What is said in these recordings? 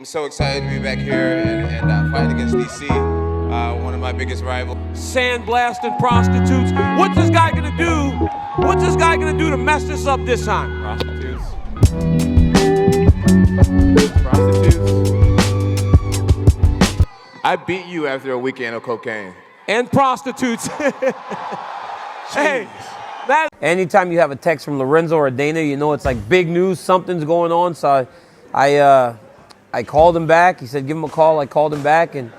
I'm so excited to be back here and fighting against DC, one of my biggest rivals. Sandblasting prostitutes. What's this guy gonna do? What's this guy gonna do to mess this up this time? Prostitutes. I beat you after a weekend of cocaine. And prostitutes. Hey, that. Anytime you have a text from Lorenzo or Dana, you know it's like big news, something's going on. So I called him back. He said, give him a call. I called him back, and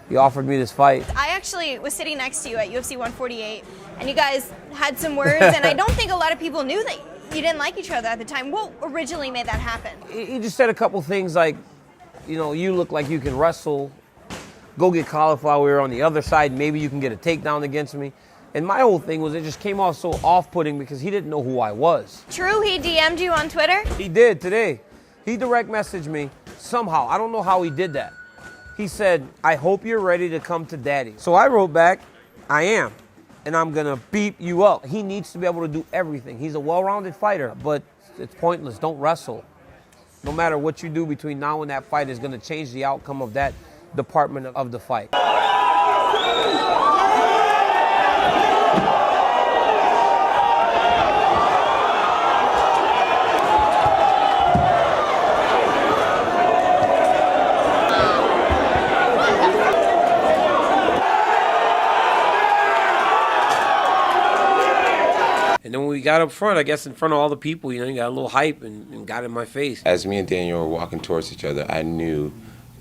he offered me this fight. I actually was sitting next to you at UFC 148, and you guys had some words, and I don't think a lot of people knew that you didn't like each other at the time. What originally made that happen? He just said a couple things like, you know, you look like you can wrestle. Go get cauliflower on the other side. Maybe you can get a takedown against me. And my whole thing was it just came off so off-putting because he didn't know who I was. True, he DM'd you on Twitter? He did today. He direct messaged me somehow. I don't know how he did that. He said, I hope you're ready to come to daddy. So I wrote back, I am, and I'm gonna beat you up. He needs to be able to do everything. He's a well-rounded fighter, but it's pointless. Don't wrestle. No matter what you do between now and that fight is gonna change the outcome of that department of the fight. And then when we got up front, I guess in front of all the people, you know, you got a little hype and got in my face. As me and Daniel were walking towards each other, I knew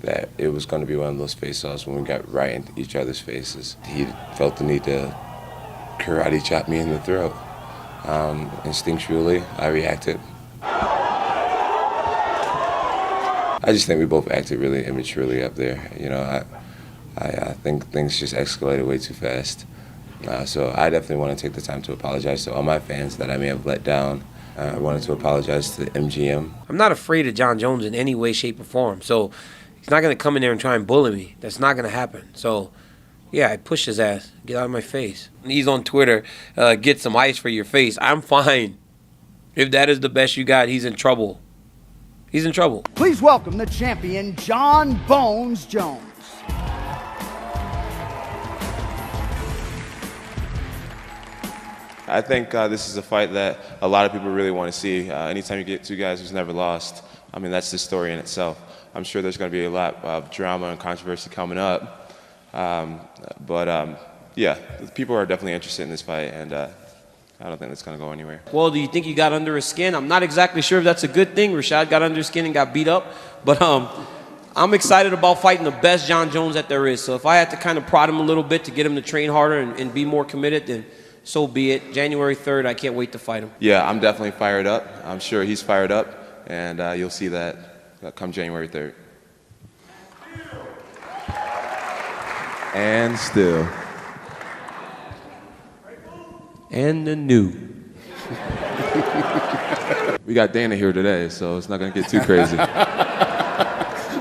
that it was going to be one of those face-offs when we got right into each other's faces. He felt the need to karate chop me in the throat. Instinctually, I reacted. I just think we both acted really immaturely up there. You know, I think things just escalated way too fast. So I definitely want to take the time to apologize to all my fans that I may have let down. I wanted to apologize to the MGM. I'm not afraid of Jon Jones in any way, shape, or form. So he's not going to come in there and try and bully me. That's not going to happen. So, yeah, I pushed his ass. Get out of my face. And he's on Twitter, get some ice for your face. I'm fine. If that is the best you got, he's in trouble. He's in trouble. Please welcome the champion, Jon Bones Jones. I think this is a fight that a lot of people really want to see. Anytime you get two guys who's never lost, I mean, that's the story in itself. I'm sure there's going to be a lot of drama and controversy coming up. Yeah, people are definitely interested in this fight, and I don't think that's going to go anywhere. Well, do you think you got under his skin? I'm not exactly sure if that's a good thing. Rashad got under his skin and got beat up. But I'm excited about fighting the best Jon Jones that there is. So if I had to kind of prod him a little bit to get him to train harder and be more committed, then so be it. January 3rd, I can't wait to fight him. Yeah, I'm definitely fired up. I'm sure he's fired up, and you'll see that come January 3rd. And still. And the new. We got Dana here today, so it's not going to get too crazy.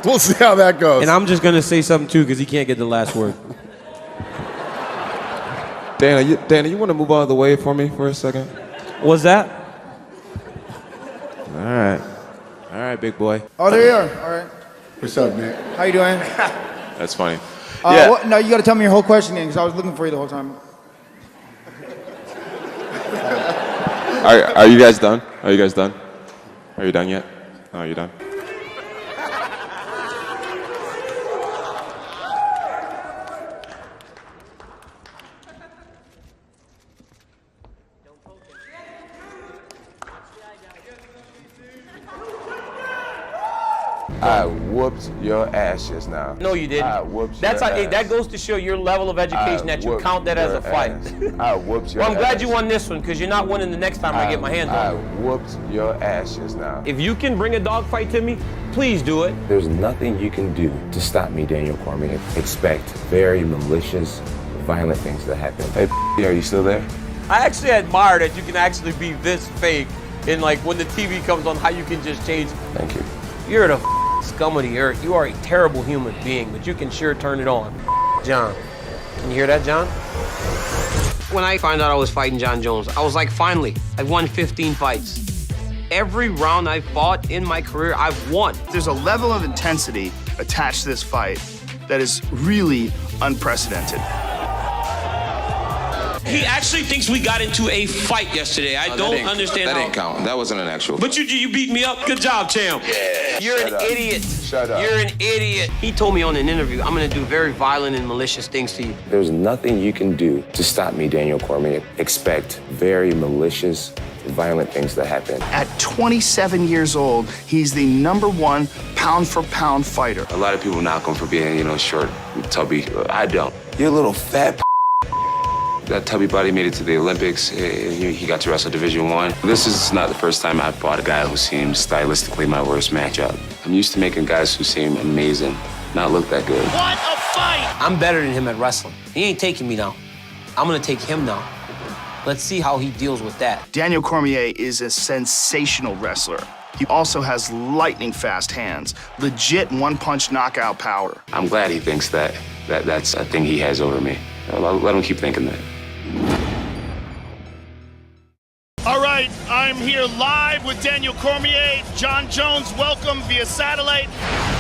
We'll see how that goes. And I'm just going to say something, too, because he can't get the last word. Dana, you want to move out of the way for me for a second? What's that? All right, big boy. Oh, there you are. All right. What's up, Nick? How you doing? That's funny. Yeah. No, you got to tell me your whole question because I was looking for you the whole time. Are you guys done? Are you guys done? Are you done yet? Oh, you done? I whooped your ass just now. No, you didn't. I whooped That's your how, ass. That goes to show your level of education that you whooped count that as a your fight. ass. I whooped your Well, I'm glad ass. you won this one because you're not winning the next time I get my hands I on you. whooped your ass just now. If you can bring a dog fight to me, please do it. There's nothing you can do to stop me, Daniel Cormier. Expect very malicious, violent things to happen. Hey, are you still there? I actually admire that you can actually be this fake and like when the TV comes on, how you can just change. Thank you. You're the scum of the earth. You are a terrible human being, but you can sure turn it on. John, can you hear that, John? When I found out I was fighting Jon Jones, I was like, finally, I won 15 fights. every round I've fought in my career, I've won. There's a level of intensity attached to this fight that is really unprecedented. He actually thinks we got into a fight yesterday. I don't understand That how. didn't count. That wasn't an actual. But you beat me up. Good job, champ. Yeah. You're an idiot. Shut up. You're an idiot. He told me on an interview, I'm gonna do very violent and malicious things to you. There's nothing you can do to stop me, Daniel Cormier. Expect very malicious, violent things to happen. At 27 years old, he's the #1 pound-for-pound fighter. A lot of people knock him for being, short, tubby. I don't. You're a little fat. That tubby body made it to the Olympics. He got to wrestle Division I. This is not the first time I've fought a guy who seems stylistically my worst matchup. I'm used to making guys who seem amazing not look that good. What a fight! I'm better than him at wrestling. He ain't taking me now. I'm gonna take him now. Let's see how he deals with that. Daniel Cormier is a sensational wrestler. He also has lightning-fast hands, legit one-punch knockout power. I'm glad he thinks that's a thing he has over me. Let him keep thinking that. All right, I'm here live with Daniel Cormier. Jon Jones, welcome via satellite.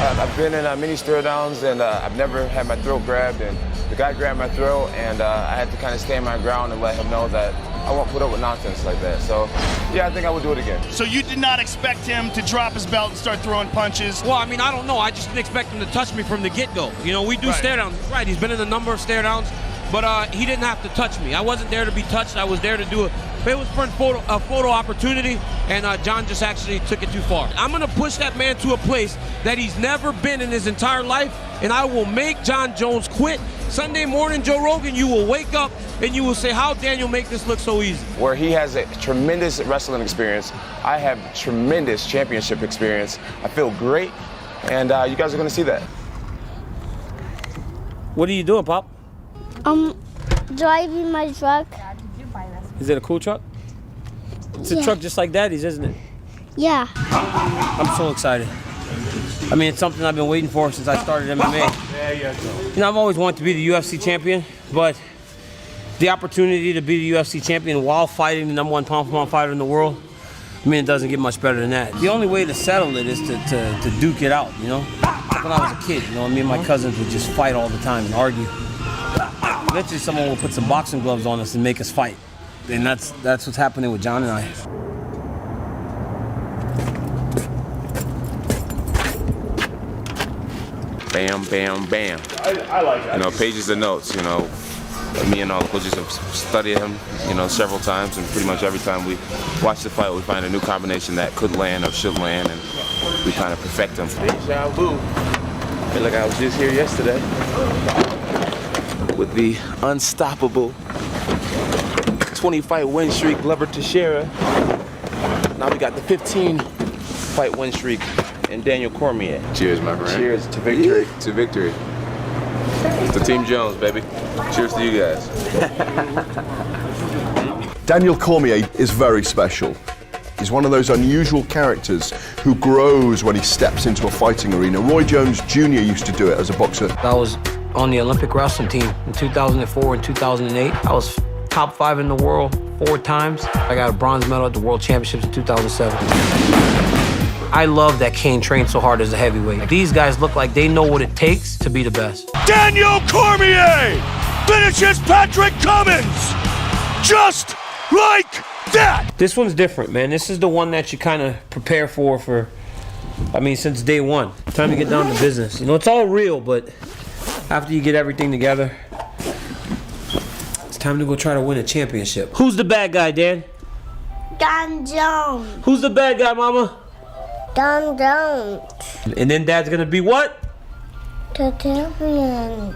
I've been in many stare downs, and I've never had my throat grabbed, and the guy grabbed my throat, and I had to kind of stand my ground and let him know that I won't put up with nonsense like that. So, yeah, I think I would do it again. So you did not expect him to drop his belt and start throwing punches? Well, I mean, I don't know. I just didn't expect him to touch me from the get-go. We do Right. stare downs. Right, he's been in a number of stare downs, but he didn't have to touch me. I wasn't there to be touched. I was there to do it was for a photo opportunity, and Jon just actually took it too far. I'm gonna push that man to a place that he's never been in his entire life, and I will make Jon Jones quit. Sunday morning, Joe Rogan, you will wake up and you will say, how Daniel make this look so easy? Where he has a tremendous wrestling experience, I have tremendous championship experience. I feel great, and you guys are gonna see that. What are you doing, Pop? Driving my truck. Is it a cool truck? It's a truck just like Daddy's, isn't it? Yeah. I'm so excited. I mean, it's something I've been waiting for since I started MMA. I've always wanted to be the UFC champion, but the opportunity to be the UFC champion while fighting the #1 pound-for-pound fighter in the world, I mean, it doesn't get much better than that. The only way to settle it is to duke it out, When I was a kid, me and my cousins would just fight all the time and argue. Eventually, someone will put some boxing gloves on us and make us fight. And that's what's happening with Jon and I. Bam, bam, bam. I like it. Pages of notes, Me and all the coaches have studied him, several times, and pretty much every time we watch the fight, we find a new combination that could land or should land, and we kind of perfect them. Deja vu. I feel like I was just here yesterday with the unstoppable 20-fight win streak, Glover Teixeira. Now we got the 15-fight win streak in Daniel Cormier. Cheers, my friend. Cheers to victory. To victory. It's the Team Jones, baby. Cheers to you guys. Daniel Cormier is very special. He's one of those unusual characters who grows when he steps into a fighting arena. Roy Jones Jr. used to do it as a boxer. I was on the Olympic wrestling team in 2004 and 2008. I was top 5 in the world 4 times. I got a bronze medal at the World Championships in 2007. I love that Kane trained so hard as a heavyweight. These guys look like they know what it takes to be the best. Daniel Cormier finishes Patrick Cummins just like that. This one's different, man. This is the one that you kind of prepare for, since day one. Time to get down to business. It's all real, but after you get everything together, it's time to go try to win a championship. Who's the bad guy, Dan? Jon Jones. Who's the bad guy, Mama? Jon Jones. And then Dad's gonna be what? The champion.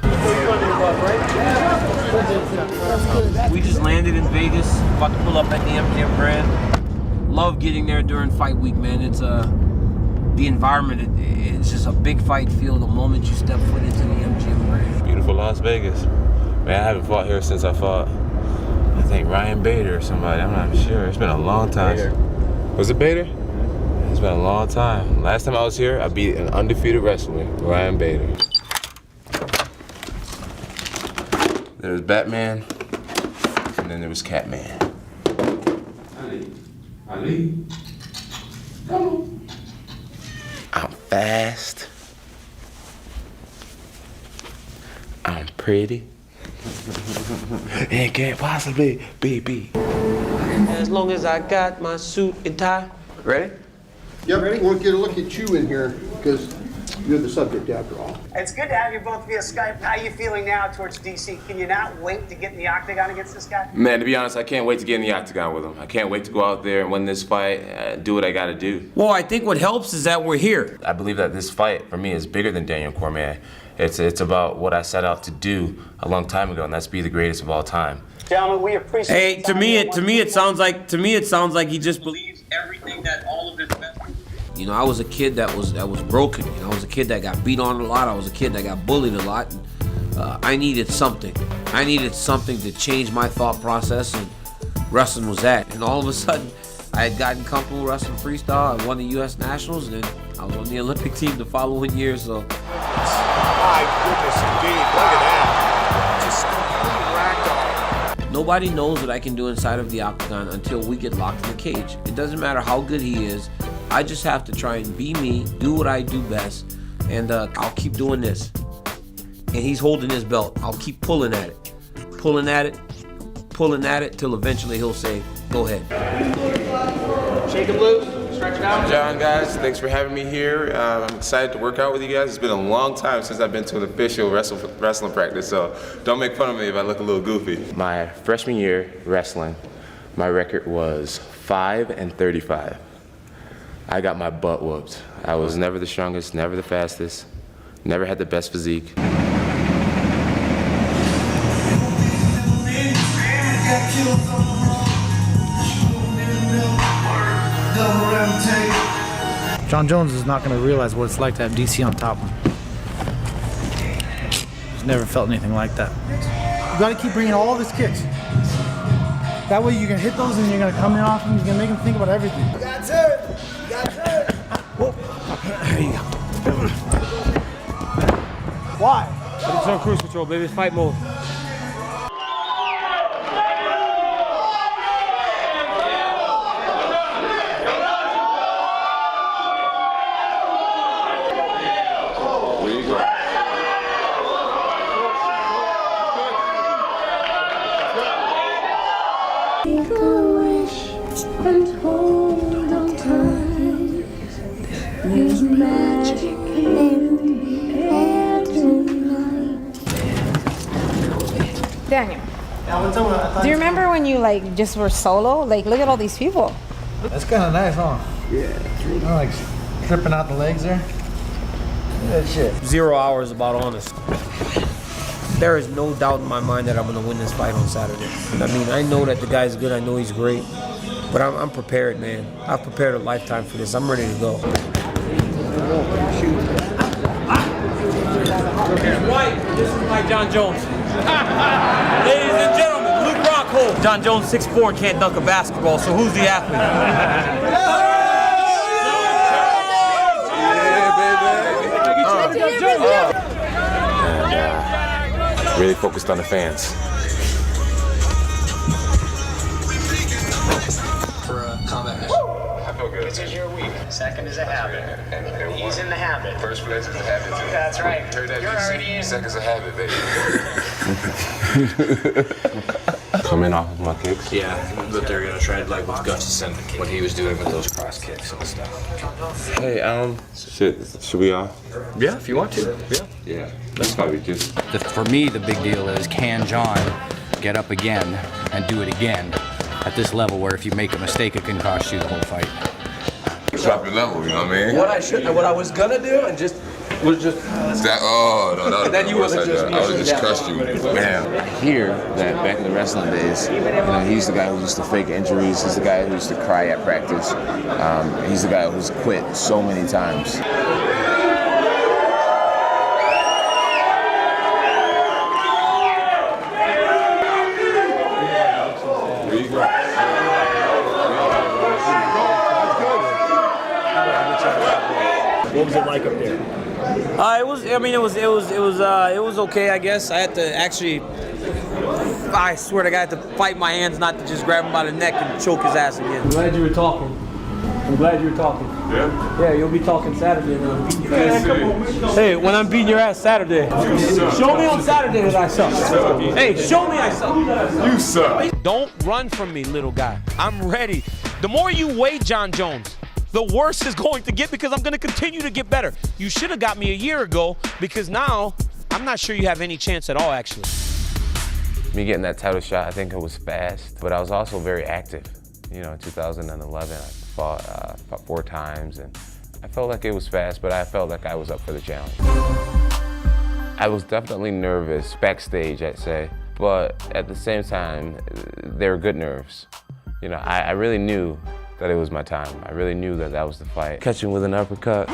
We just landed in Vegas, about to pull up at the MGM Grand. Love getting there during fight week, man. It's the environment, it's just a big fight feel the moment you step foot into the MGM Grand. Beautiful Las Vegas. Man, I haven't fought here since I fought, I think, Ryan Bader or somebody. I'm not sure. It's been a long time. Bader. Was it Bader? It's been a long time. Last time I was here, I beat an undefeated wrestler, Ryan Bader. There was Batman, and then there was Catman. Ali. I'm fast. I'm pretty. It can't possibly be beat. As long as I got my suit and tie. Ready? Yep, ready? We'll get a look at you in here because you're the subject after all. It's good to have you both via Skype. How are you feeling now towards DC? Can you not wait to get in the octagon against this guy? Man, to be honest, I can't wait to get in the octagon with him. I can't wait to go out there and win this fight, do what I gotta do. Well, I think what helps is that we're here. I believe that this fight, for me, is bigger than Daniel Cormier. It's about what I set out to do a long time ago, and that's be the greatest of all time. Gentlemen, we appreciate. Hey, to me it sounds like he just believes everything that all of his best. You know, I was a kid that was broken. You know, I was a kid that got beat on a lot. I was a kid that got bullied a lot. And, I needed something. I needed something to change my thought process, and wrestling was that. And all of a sudden, I had gotten comfortable wrestling freestyle. I won the U.S. Nationals, and then I was on the Olympic team the following year. So. My goodness, indeed. Look at that. Just completely ragdoll. Nobody knows what I can do inside of the octagon until we get locked in the cage. It doesn't matter how good he is. I just have to try and be me, do what I do best, and I'll keep doing this. And he's holding his belt. I'll keep pulling at it, till eventually he'll say, go ahead. Shake him loose. Stretch it out. John, guys, thanks for having me here. I'm excited to work out with you guys. It's been a long time since I've been to an official wrestling practice, so don't make fun of me if I look a little goofy. My freshman year wrestling, my record was 5-35. I got my butt whooped. I was never the strongest, never the fastest, never had the best physique. Jon Jones is not going to realize what it's like to have DC on top of him. He's never felt anything like that. You got to keep bringing all of his kicks. That way you can hit those and you're going to come in off him. You're going to make him think about everything. You got to. There you go. Why? But it's on cruise control, baby. It's fight mode. Daniel, do you remember when you like just were solo? Like, look at all these people. That's kind of nice, huh? Yeah, true. I like tripping out the legs there. Look at that shit. 0 hours about honest. There is no doubt in my mind that I'm going to win this fight on Saturday. I mean, I know that the guy's good. I know he's great. But I'm prepared, man. I've prepared a lifetime for this. I'm ready to go. White, this is my Jon Jones. Ladies and gentlemen, Luke Rockhold. Jon Jones, 6'4", can't dunk a basketball, so who's the athlete? And really focused on the fans. For a combat mission. I feel good. This is your week. Second is a habit. And he's in the habit. First place is a habit. That's right. You're already in. Second's a habit, baby. Coming off of my kicks? Yeah, but they're gonna try like with Gus and what he was doing with those cross kicks and stuff. Hey, should we all? Yeah, if you want to. Yeah. Yeah, that's probably just. For me, the big deal is, can Jon get up again and do it again at this level where if you make a mistake, it can cost you the whole fight? Drop your level, you know what I mean? What I was gonna do, and was just. No. Then you wasn't just. I would have just crushed you, man. I hear that back in the wrestling days, he's the guy who used to fake injuries. He's the guy who used to cry at practice. He's the guy who's quit so many times. What was it like up there? It was okay, I guess. I had to actually, I swear to God, I had to fight my hands not to just grab him by the neck and choke his ass again. I'm glad you were talking. Yeah? Yeah, you'll be talking Saturday when I'm beating your ass. Hey, when I'm beating your ass Saturday. Show me on Saturday that I suck. Hey, show me I suck. You suck. Don't run from me, little guy. I'm ready. The more you weigh Jon Jones, the worse it's going to get because I'm going to continue to get better. You should have got me a year ago because now I'm not sure you have any chance at all, actually. Me getting that title shot, I think it was fast, but I was also very active. You know, in 2011, I fought 4 times, and I felt like it was fast, but I felt like I was up for the challenge. I was definitely nervous backstage, I'd say, but at the same time, they were good nerves. You know, I really knew that it was my time. I really knew that that was the fight. Catch him with an uppercut,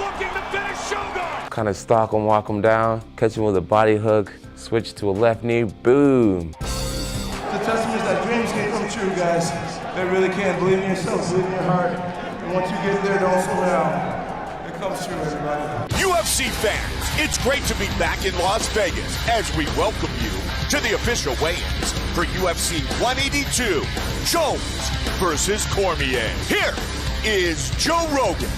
kind of stalk him, walk him down, catch him with a body hook, switch to a left knee, boom. It's a testament that dreams can come true, guys. They really can. Believe in yourself, believe in your heart. And once you get there, don't slow down. It comes true, everybody. UFC fans, it's great to be back in Las Vegas as we welcome you to the official weigh-ins for UFC 182, Jones versus Cormier. Here is Joe Rogan.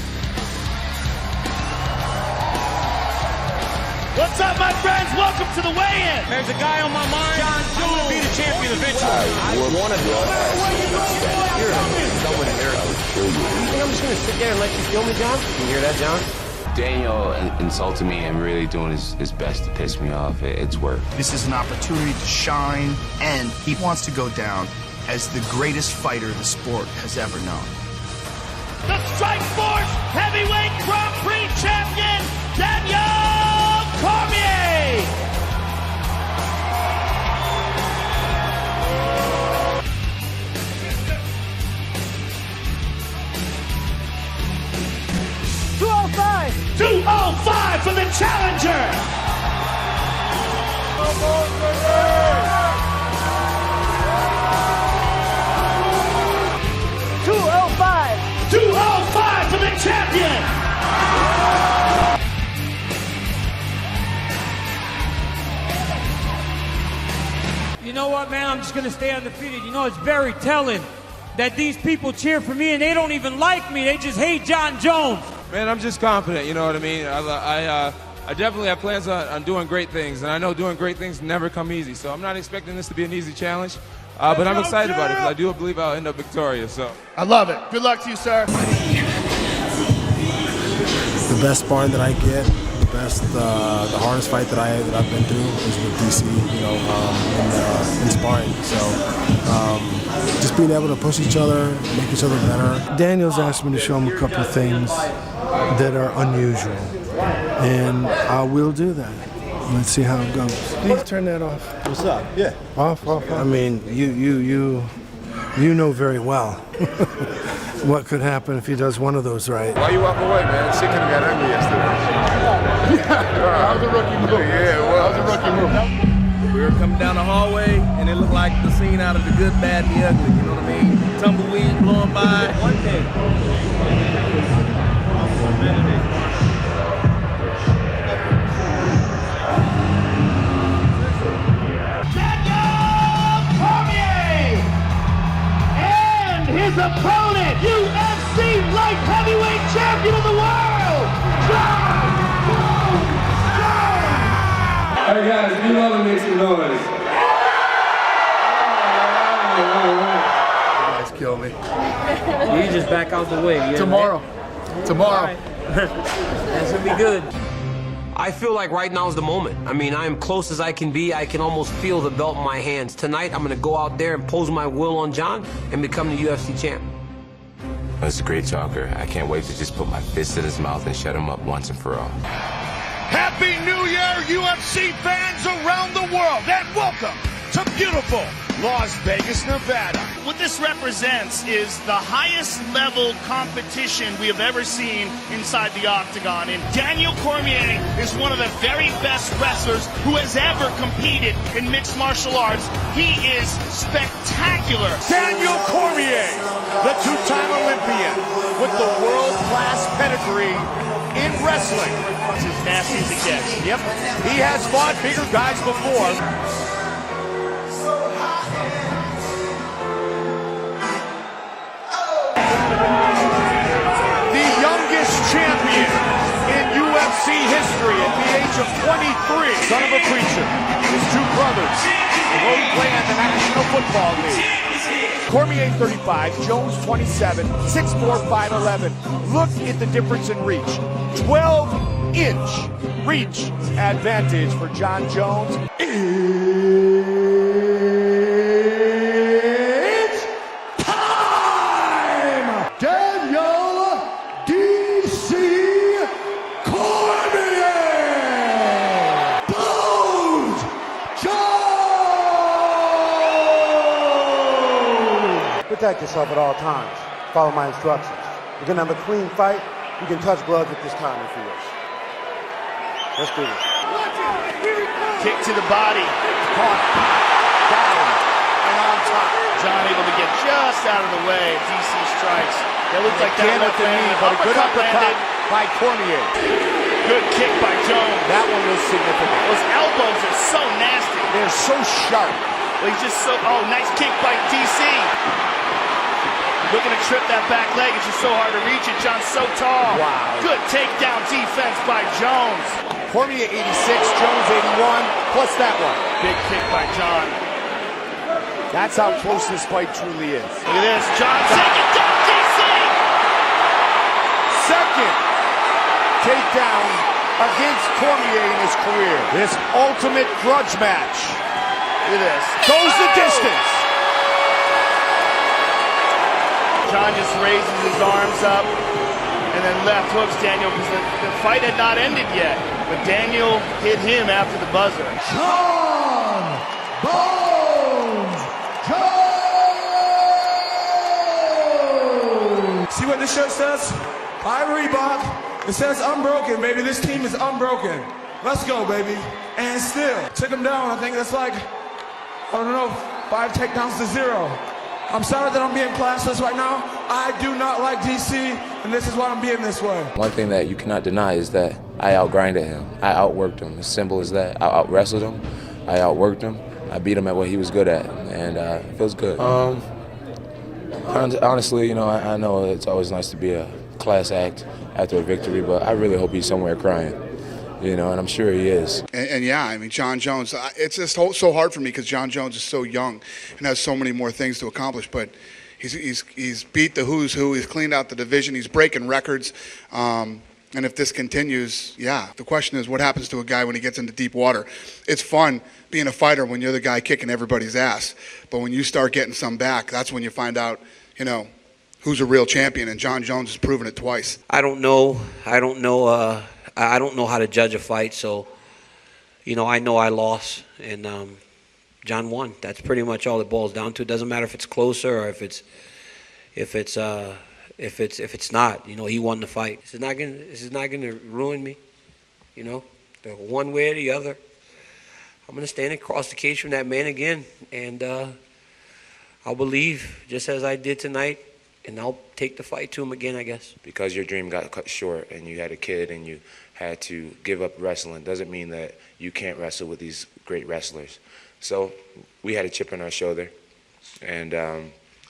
What's up, my friends? Welcome to the weigh-in. There's a guy on my mind. Jon Jones. I'm gonna be the champion eventually. I want to be someone here I would kill you. You think I'm just gonna sit there and let you kill me, Jon? You hear that, Jon? Daniel insulted me and really doing his best to piss me off. It's work. This is an opportunity to shine, and he wants to go down as the greatest fighter the sport has ever known. The Strikeforce Heavyweight Grand Prix champion, Daniel Cormier. $205 for the challenger. 205 for the champion. You know what, man? I'm just gonna stay undefeated. You know, it's very telling that these people cheer for me and they don't even like me. They just hate Jon Jones. Man, I'm just confident, you know what I mean? I definitely have plans on doing great things, and I know doing great things never come easy, so I'm not expecting this to be an easy challenge, but I'm excited about it because I do believe I'll end up victorious. So I love it. Good luck to you, sir. The best sparring that I get, the hardest fight that I've been through is with DC, you know, in sparring. So just being able to push each other, make each other better. Daniel's asked me to show him a couple of things that are unusual, and I will do that. Let's see how it goes. Please turn that off. What's up? Yeah. Off. I mean, you know very well what could happen if he does one of those right. Why you walk away, man? Shit could have got ugly yesterday. That was a rookie move. Yeah, well, That was a rookie move. We were coming down the hallway, and it looked like the scene out of The Good, Bad, and the Ugly. You know what I mean? Tumbleweed blowing by. One day. His opponent, UFC light heavyweight champion of the world, Jon Jones! Hey guys, if you love it, make some noise. You guys kill me. You just back out the way. Tomorrow. Right. That's gonna be good. I feel like right now is the moment. I mean, I am close as I can be. I can almost feel the belt in my hands. Tonight, I'm gonna go out there and pose my will on Jon and become the UFC champ. He's a great talker. I can't wait to just put my fist in his mouth and shut him up once and for all. Happy New Year, UFC fans around the world, and welcome to beautiful Las Vegas, Nevada. What this represents is the highest level competition we have ever seen inside the octagon. And Daniel Cormier is one of the very best wrestlers who has ever competed in mixed martial arts. He is spectacular. Daniel Cormier, the two-time Olympian with the world-class pedigree in wrestling. It's as nasty as it gets. Yep, he has fought bigger guys before. The youngest UFC history at the age of 23. Son of a preacher. His two brothers both play on the National Football League. Cormier 35, Jones 27, 6'4", 5'11". Look at the difference in reach. 12-inch reach advantage for Jon Jones. It's time! Daniel D.C. Cormier! Bones! Jones! Protect yourself at all times. Follow my instructions. We're going to have a clean fight. You can touch gloves at this time if you wish. Let's do this. Kick to the body. Caught. Down. And on top. Jon able to get just out of the way. DC strikes. That looked like that left landed. But a good uppercut by Cormier. Good kick by Jones. That one was significant. Those elbows are so nasty. They're so sharp. Well, he's just so, oh, nice kick by DC. Looking to trip that back leg. It's just so hard to reach it. Jon's so tall. Wow. Good takedown defense by Jones. Cormier 86, Jones 81, plus that one. Big kick by Jon. That's how close this fight truly is. Look at this. Jon taking down DC. Second takedown against Cormier in his career. This ultimate grudge match. Look at this. Goes the distance. Jon just raises his arms up and then left hooks Daniel because the fight had not ended yet. But Daniel hit him after the buzzer. Jon Bones Jones! See what this shirt says? By Reebok. It says unbroken, baby. This team is unbroken. Let's go, baby. And still, took him down. I think that's like, I don't know, 5 takedowns to 0. I'm sorry that I'm being classless right now. I do not like DC, and this is why I'm being this way. One thing that you cannot deny is that I outgrinded him. I outworked him. As simple as that. I out-wrestled him. I outworked him. I beat him at what he was good at, and it feels good. Honestly, you know, I know it's always nice to be a class act after a victory, but I really hope he's somewhere crying. You know, and I'm sure he is. And yeah, I mean, Jon Jones, it's just so hard for me because Jon Jones is so young and has so many more things to accomplish. But he's beat the who's who. He's cleaned out the division. He's breaking records. And if this continues, yeah, the question is what happens to a guy when he gets into deep water? It's fun being a fighter when you're the guy kicking everybody's ass. But when you start getting some back, that's when you find out, you know, who's a real champion. And Jon Jones has proven it twice. I don't know how to judge a fight, so, you know I lost, and Jon won. That's pretty much all it boils down to. It doesn't matter if it's closer or if it's not. You know, he won the fight. This is not gonna ruin me. You know, one way or the other. I'm gonna stand across the cage from that man again, and I'll believe just as I did tonight. And I'll take the fight to him again, I guess. Because your dream got cut short and you had a kid and you had to give up wrestling doesn't mean that you can't wrestle with these great wrestlers. So we had a chip on our shoulder, and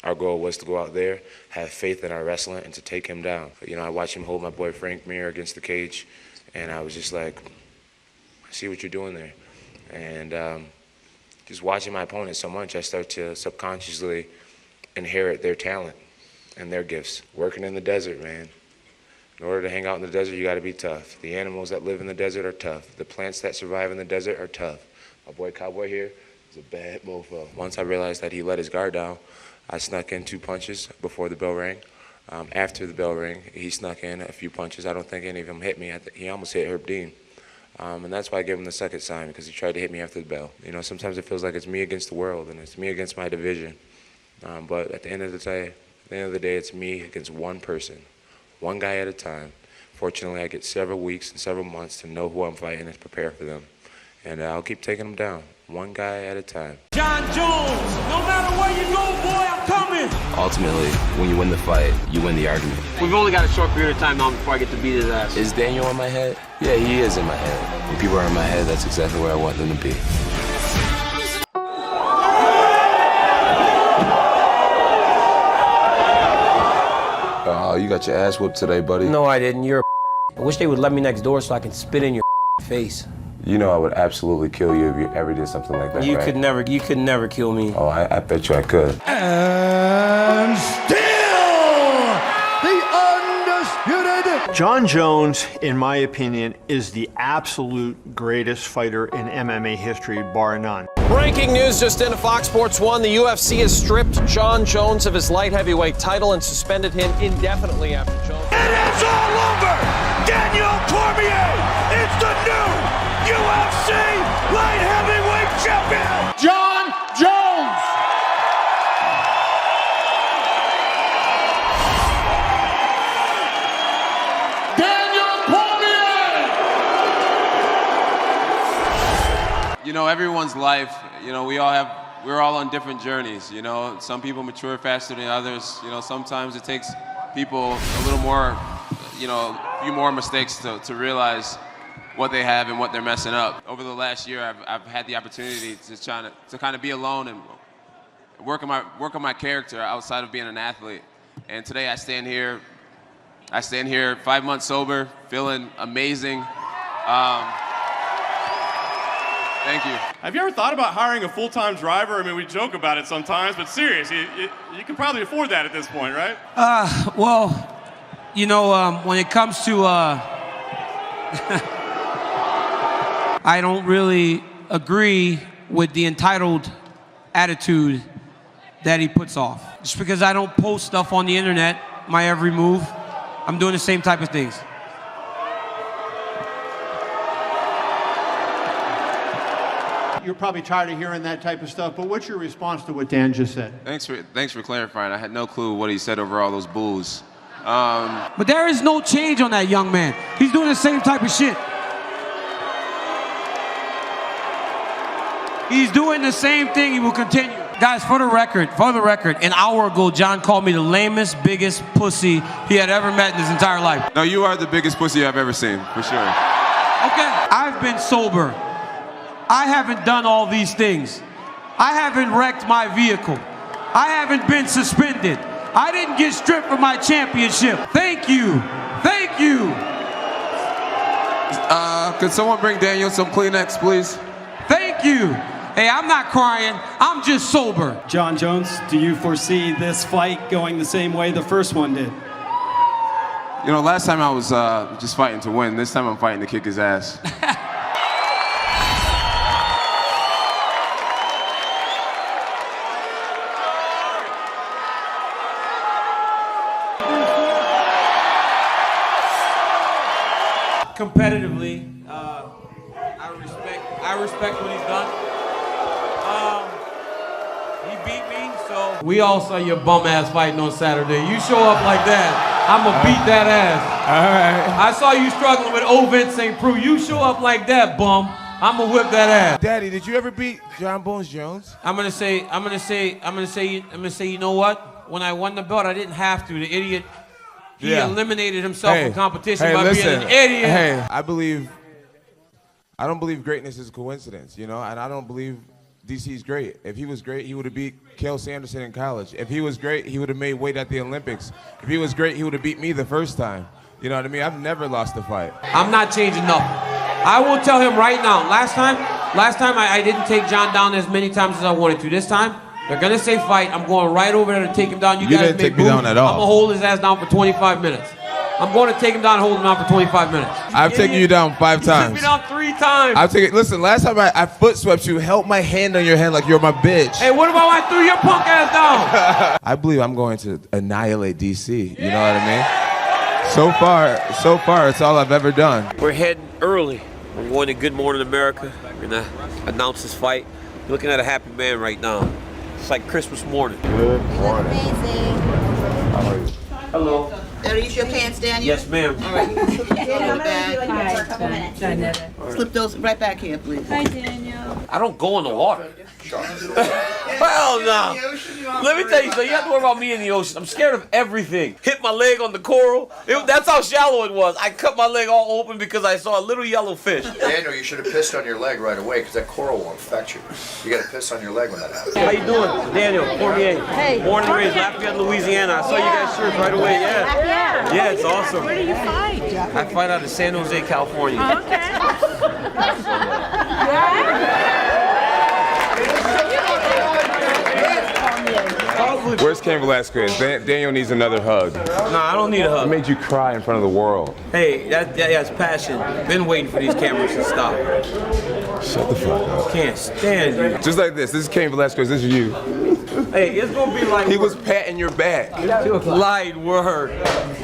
our goal was to go out there, have faith in our wrestling, and to take him down. You know, I watched him hold my boy Frank Mir against the cage, and I was just like, I see what you're doing there. And just watching my opponent so much, I start to subconsciously inherit their talent and their gifts. Working in the desert, man. In order to hang out in the desert, you got to be tough. The animals that live in the desert are tough. The plants that survive in the desert are tough. My boy Cowboy here is a bad mofo. Once I realized that he let his guard down, I snuck in 2 punches before the bell rang. After the bell rang, he snuck in a few punches. I don't think any of them hit me. He almost hit Herb Dean. And that's why I gave him the second sign, because he tried to hit me after the bell. You know, sometimes it feels like it's me against the world, and it's me against my division. But at the end of the day, it's me against one person, one guy at a time. Fortunately, I get several weeks and several months to know who I'm fighting and prepare for them. And I'll keep taking them down, one guy at a time. Jon Jones, no matter where you go, boy, I'm coming. Ultimately, when you win the fight, you win the argument. We've only got a short period of time now before I get to beat his ass. Is Daniel in my head? Yeah, he is in my head. When people are in my head, that's exactly where I want them to be. You got your ass whooped today, buddy. No, I didn't. You're a I wish they would let me next door so I can spit in your face. You know I would absolutely kill you if you ever did something like that, You right? could never kill me. Oh, I bet you I could. And still, the undisputed Jon Jones, in my opinion, is the absolute greatest fighter in MMA history, bar none. Breaking news just into Fox Sports 1. The UFC has stripped Jon Jones of his light heavyweight title and suspended him indefinitely after Jones. It is all over! Daniel Cormier is the new UFC light heavyweight champion! Jon Jones! Daniel Cormier! You know, everyone's life, you know, we're all on different journeys, you know. Some people mature faster than others. You know, sometimes it takes people a little more, you know, a few more mistakes to realize what they have and what they're messing up. Over the last year, I've had the opportunity to kind of be alone and work on my character outside of being an athlete. And today I stand here 5 months sober, feeling amazing. Thank you. Have you ever thought about hiring a full-time driver? I mean, we joke about it sometimes, but seriously, you can probably afford that at this point, right? Well, you know, when it comes to, I don't really agree with the entitled attitude that he puts off. Just because I don't post stuff on the internet, my every move, I'm doing the same type of things. You're probably tired of hearing that type of stuff, but what's your response to what Dan just said? Thanks for clarifying. I had no clue what he said over all those boos. But there is no change on that young man. He's doing the same type of shit. He's doing the same thing. He will continue. Guys, for the record, an hour ago, John called me the lamest, biggest pussy he had ever met in his entire life. No, you are the biggest pussy I've ever seen, for sure. Okay, I've been sober. I haven't done all these things. I haven't wrecked my vehicle. I haven't been suspended. I didn't get stripped from my championship. Thank you. Thank you. Could someone bring Daniel some Kleenex, please? Thank you. Hey, I'm not crying. I'm just sober. Jon Jones, do you foresee this fight going the same way the first one did? You know, last time I was just fighting to win. This time I'm fighting to kick his ass. Competitively, I respect what he's done. He beat me, so we all saw your bum ass fighting on Saturday. You show up like that, I'ma beat that ass. All right. I saw you struggling with Ovid St. Preux. You show up like that, bum, I'ma whip that ass. Daddy, did you ever beat Jon Bones Jones? I'm gonna say, you know what? When I won the belt, I didn't have to. The idiot. He eliminated himself from competition by being an idiot. Hey, I don't believe greatness is a coincidence, you know, and I don't believe DC's great. If he was great, he would have beat Cael Sanderson in college. If he was great, he would have made weight at the Olympics. If he was great, he would have beat me the first time. You know what I mean? I've never lost a fight. I'm not changing nothing. I will tell him right now. Last time I didn't take John down as many times as I wanted to. This time, they're gonna say fight. I'm going right over there to take him down. You guys didn't take me down at all. I'm gonna hold his ass down for 25 minutes. I'm going to take him down and hold him down for 25 minutes. I've taken you down 5 times. You took me down 3 times. I've taken. Listen, last time I foot swept you, held my hand on your head like you're my bitch. Hey, what about I threw your punk ass down? I believe I'm going to annihilate DC. You know what I mean? So far, it's all I've ever done. We're heading early. We're going to Good Morning America. We're gonna announce this fight. You're looking at a happy man right now. It's like Christmas morning. Good morning. Amazing. How are you? Hello. Are these your pants, Daniel? Yes, ma'am. All right, you can slip those in the bag. For a couple minutes. Slip those right back here, please. Hi, Daniel. I don't go in the water. Hell no. Let me tell you something. You have to worry about me in the ocean. I'm scared of everything. Hit my leg on the coral. That's how shallow it was. I cut my leg all open because I saw a little yellow fish. Daniel, you should have pissed on your leg right away because that coral will infect you. You got to piss on your leg when that happens. How you doing? Daniel Cormier. Hey. Born and raised Lafayette, Louisiana. I saw you guys shirts right away. Yeah. Yeah, it's awesome. Where do you fight? I fight out of San Jose, California. Okay. Where's Cain Velasquez? Daniel needs another hug. Nah, I don't need a hug. It made you cry in front of the world. Hey, that's passion. Been waiting for these cameras to stop. Shut the fuck up. Can't stand you. Just like this. This is Cain Velasquez. This is you. Hey, it's gonna be like he was patting your back. Light work.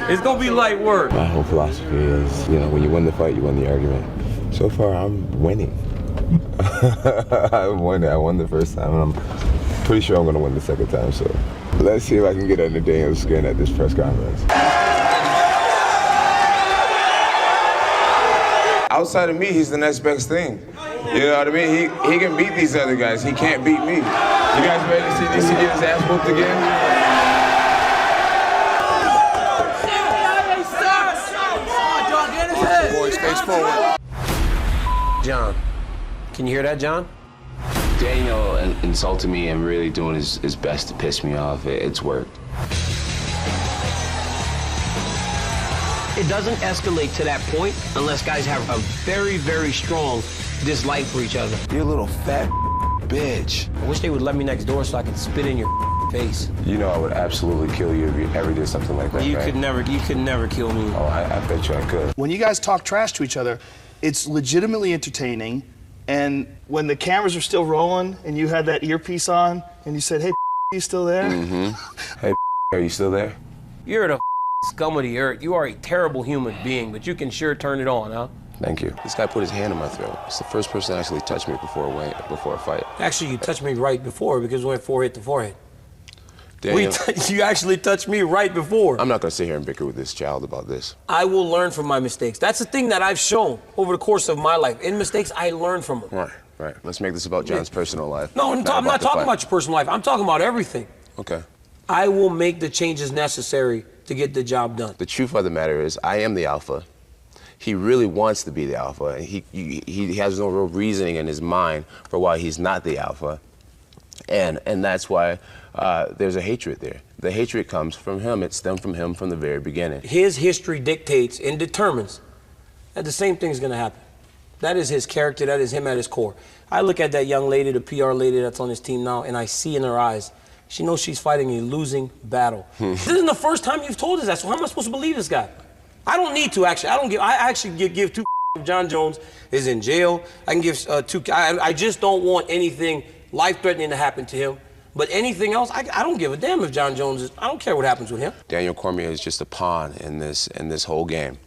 It's gonna be light work. My whole philosophy is, you know, when you win the fight, you win the argument. So far, I'm winning. I won the first time, and I'm pretty sure I'm gonna win the second time. So let's see if I can get under Daniel's skin at this press conference. Outside of me, he's the next best thing. You know what I mean? He can beat these other guys. He can't beat me. You guys ready to see DC get his ass whooped again? Boys, face forward. John, can you hear that, John? Daniel insulted me and really doing his best to piss me off. It's worked. It doesn't escalate to that point unless guys have a very, very strong dislike for each other. You're a little fat bitch. I wish they would let me next door so I could spit in your face. You know I would absolutely kill you if you ever did something like that, You right? could never kill me. Oh, I bet you I could. When you guys talk trash to each other, it's legitimately entertaining. And when the cameras are still rolling and you had that earpiece on and you said, hey, you still there? Mm-hmm. Hey, are you still there? You're the scum of the earth. You are a terrible human being, but you can sure turn it on, huh? Thank you. This guy put his hand on my throat. It's the first person that actually touched me before a fight. Actually, you touched me right before because we went forehead to forehead. Daniel, You actually touched me right before. I'm not going to sit here and bicker with this child about this. I will learn from my mistakes. That's the thing that I've shown over the course of my life. In mistakes, I learn from them. Right. Let's make this about John's personal life. No, I'm not talking about your personal life. I'm talking about everything. Okay. I will make the changes necessary to get the job done. The truth of the matter is, I am the alpha. He really wants to be the alpha, and he has no real reasoning in his mind for why he's not the alpha, and that's why there's a hatred there. The hatred comes from him. It stemmed from him from the very beginning. His history dictates and determines that the same thing is going to happen. That is his character. That is him at his core. I look at that young lady, the PR lady that's on his team now, and I see in her eyes, she knows she's fighting a losing battle. This isn't the first time you've told us that, so how am I supposed to believe this guy? I don't need to, actually. I actually give two if Jon Jones is in jail. I can give two. I just don't want anything life-threatening to happen to him. But anything else, I don't give a damn if Jon Jones is. I don't care what happens with him. Daniel Cormier is just a pawn in this whole game.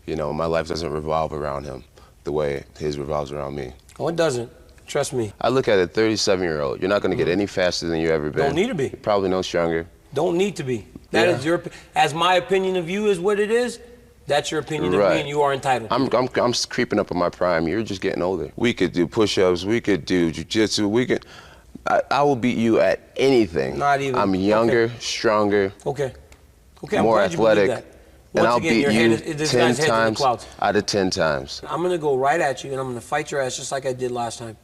You know, my life doesn't revolve around him the way his revolves around me. Oh, it doesn't. Trust me. I look at a 37-year-old. You're not going to get any faster than you've ever been. Don't need to be. You're probably no stronger. Don't need to be. That is your. As my opinion of you is what it is. That's your opinion of me, and you are entitled. I'm creeping up on my prime. You're just getting older. We could do push-ups. We could do jiu-jitsu. We could. I will beat you at anything. Not even. I'm younger, stronger. Okay. More athletic. And I'll beat you 10 times out of 10 times. I'm gonna go right at you, and I'm gonna fight your ass just like I did last time.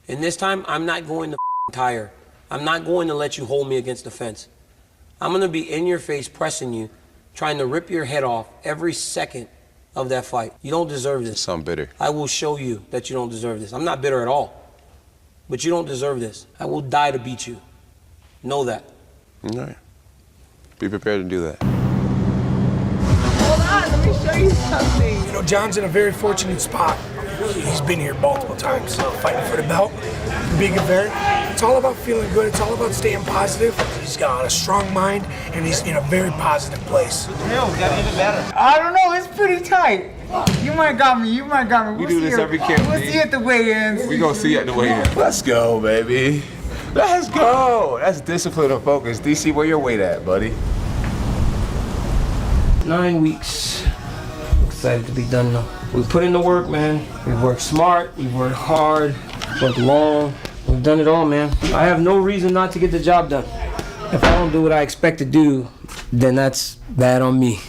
And this time, I'm not going to tire. I'm not going to let you hold me against the fence. I'm gonna be in your face, pressing you, trying to rip your head off every second of that fight. You don't deserve this. I'm bitter. I will show you that you don't deserve this. I'm not bitter at all, but you don't deserve this. I will die to beat you. Know that. All right. Be prepared to do that. Hold on, let me show you something. You know, John's in a very fortunate spot. He's been here multiple times, fighting for the belt, big event. It's all about feeling good. It's all about staying positive. He's got a strong mind, and he's in a very positive place. Got even better. I don't know. It's pretty tight. You might got me. You might got me. We do this every camp. We'll see at the weigh-ins. We gonna see at the weigh-ins. Let's go, baby. Let's go. That's discipline and focus. DC, where your weight at, buddy? 9 weeks. Excited to be done now. We put in the work, man. We've worked smart, we've worked hard, worked long. We've done it all, man. I have no reason not to get the job done. If I don't do what I expect to do, then that's bad on me.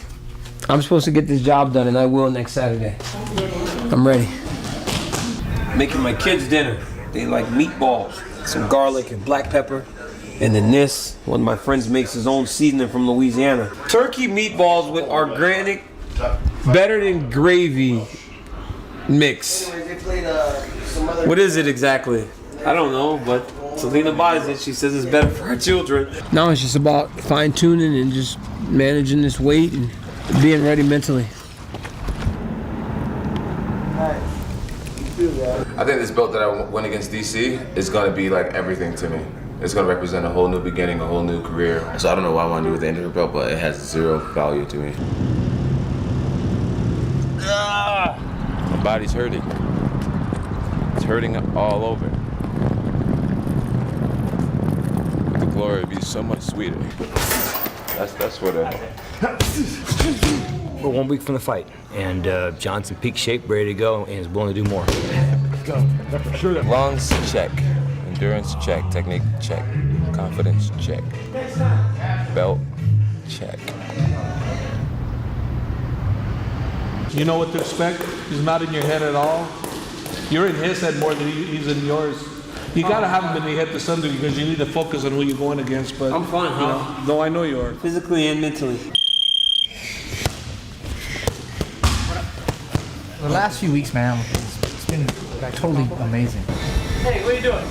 I'm supposed to get this job done, and I will next Saturday. I'm ready. Making my kids dinner. They like meatballs, some garlic and black pepper, And then this, one of my friends makes his own seasoning from Louisiana. Turkey meatballs with organic, better than gravy mix. What is it exactly? I don't know, but Selena buys it. She says it's better for her children. Now it's just about fine tuning and just managing this weight and being ready mentally. I think this belt that I win against DC is going to be like everything to me. It's going to represent a whole new beginning, a whole new career. So I don't know what I want to do with the interim belt, but it has zero value to me. My body's hurting. It's hurting all over. The glory would be so much sweeter. That's what We're 1 week from the fight, and John's in peak shape, ready to go, and is willing to do more. Go. For sure. Lungs, check. Endurance, check. Technique, check. Confidence, check. Belt, check. You know what to expect. He's not in your head at all. You're in his head more than he's in yours. You gotta have him in your head to some degree because you need to focus on who you're going against. But I'm fine, huh? Though I know you are. Physically and mentally. The last few weeks, man, it's been like totally amazing. Hey, what are you doing?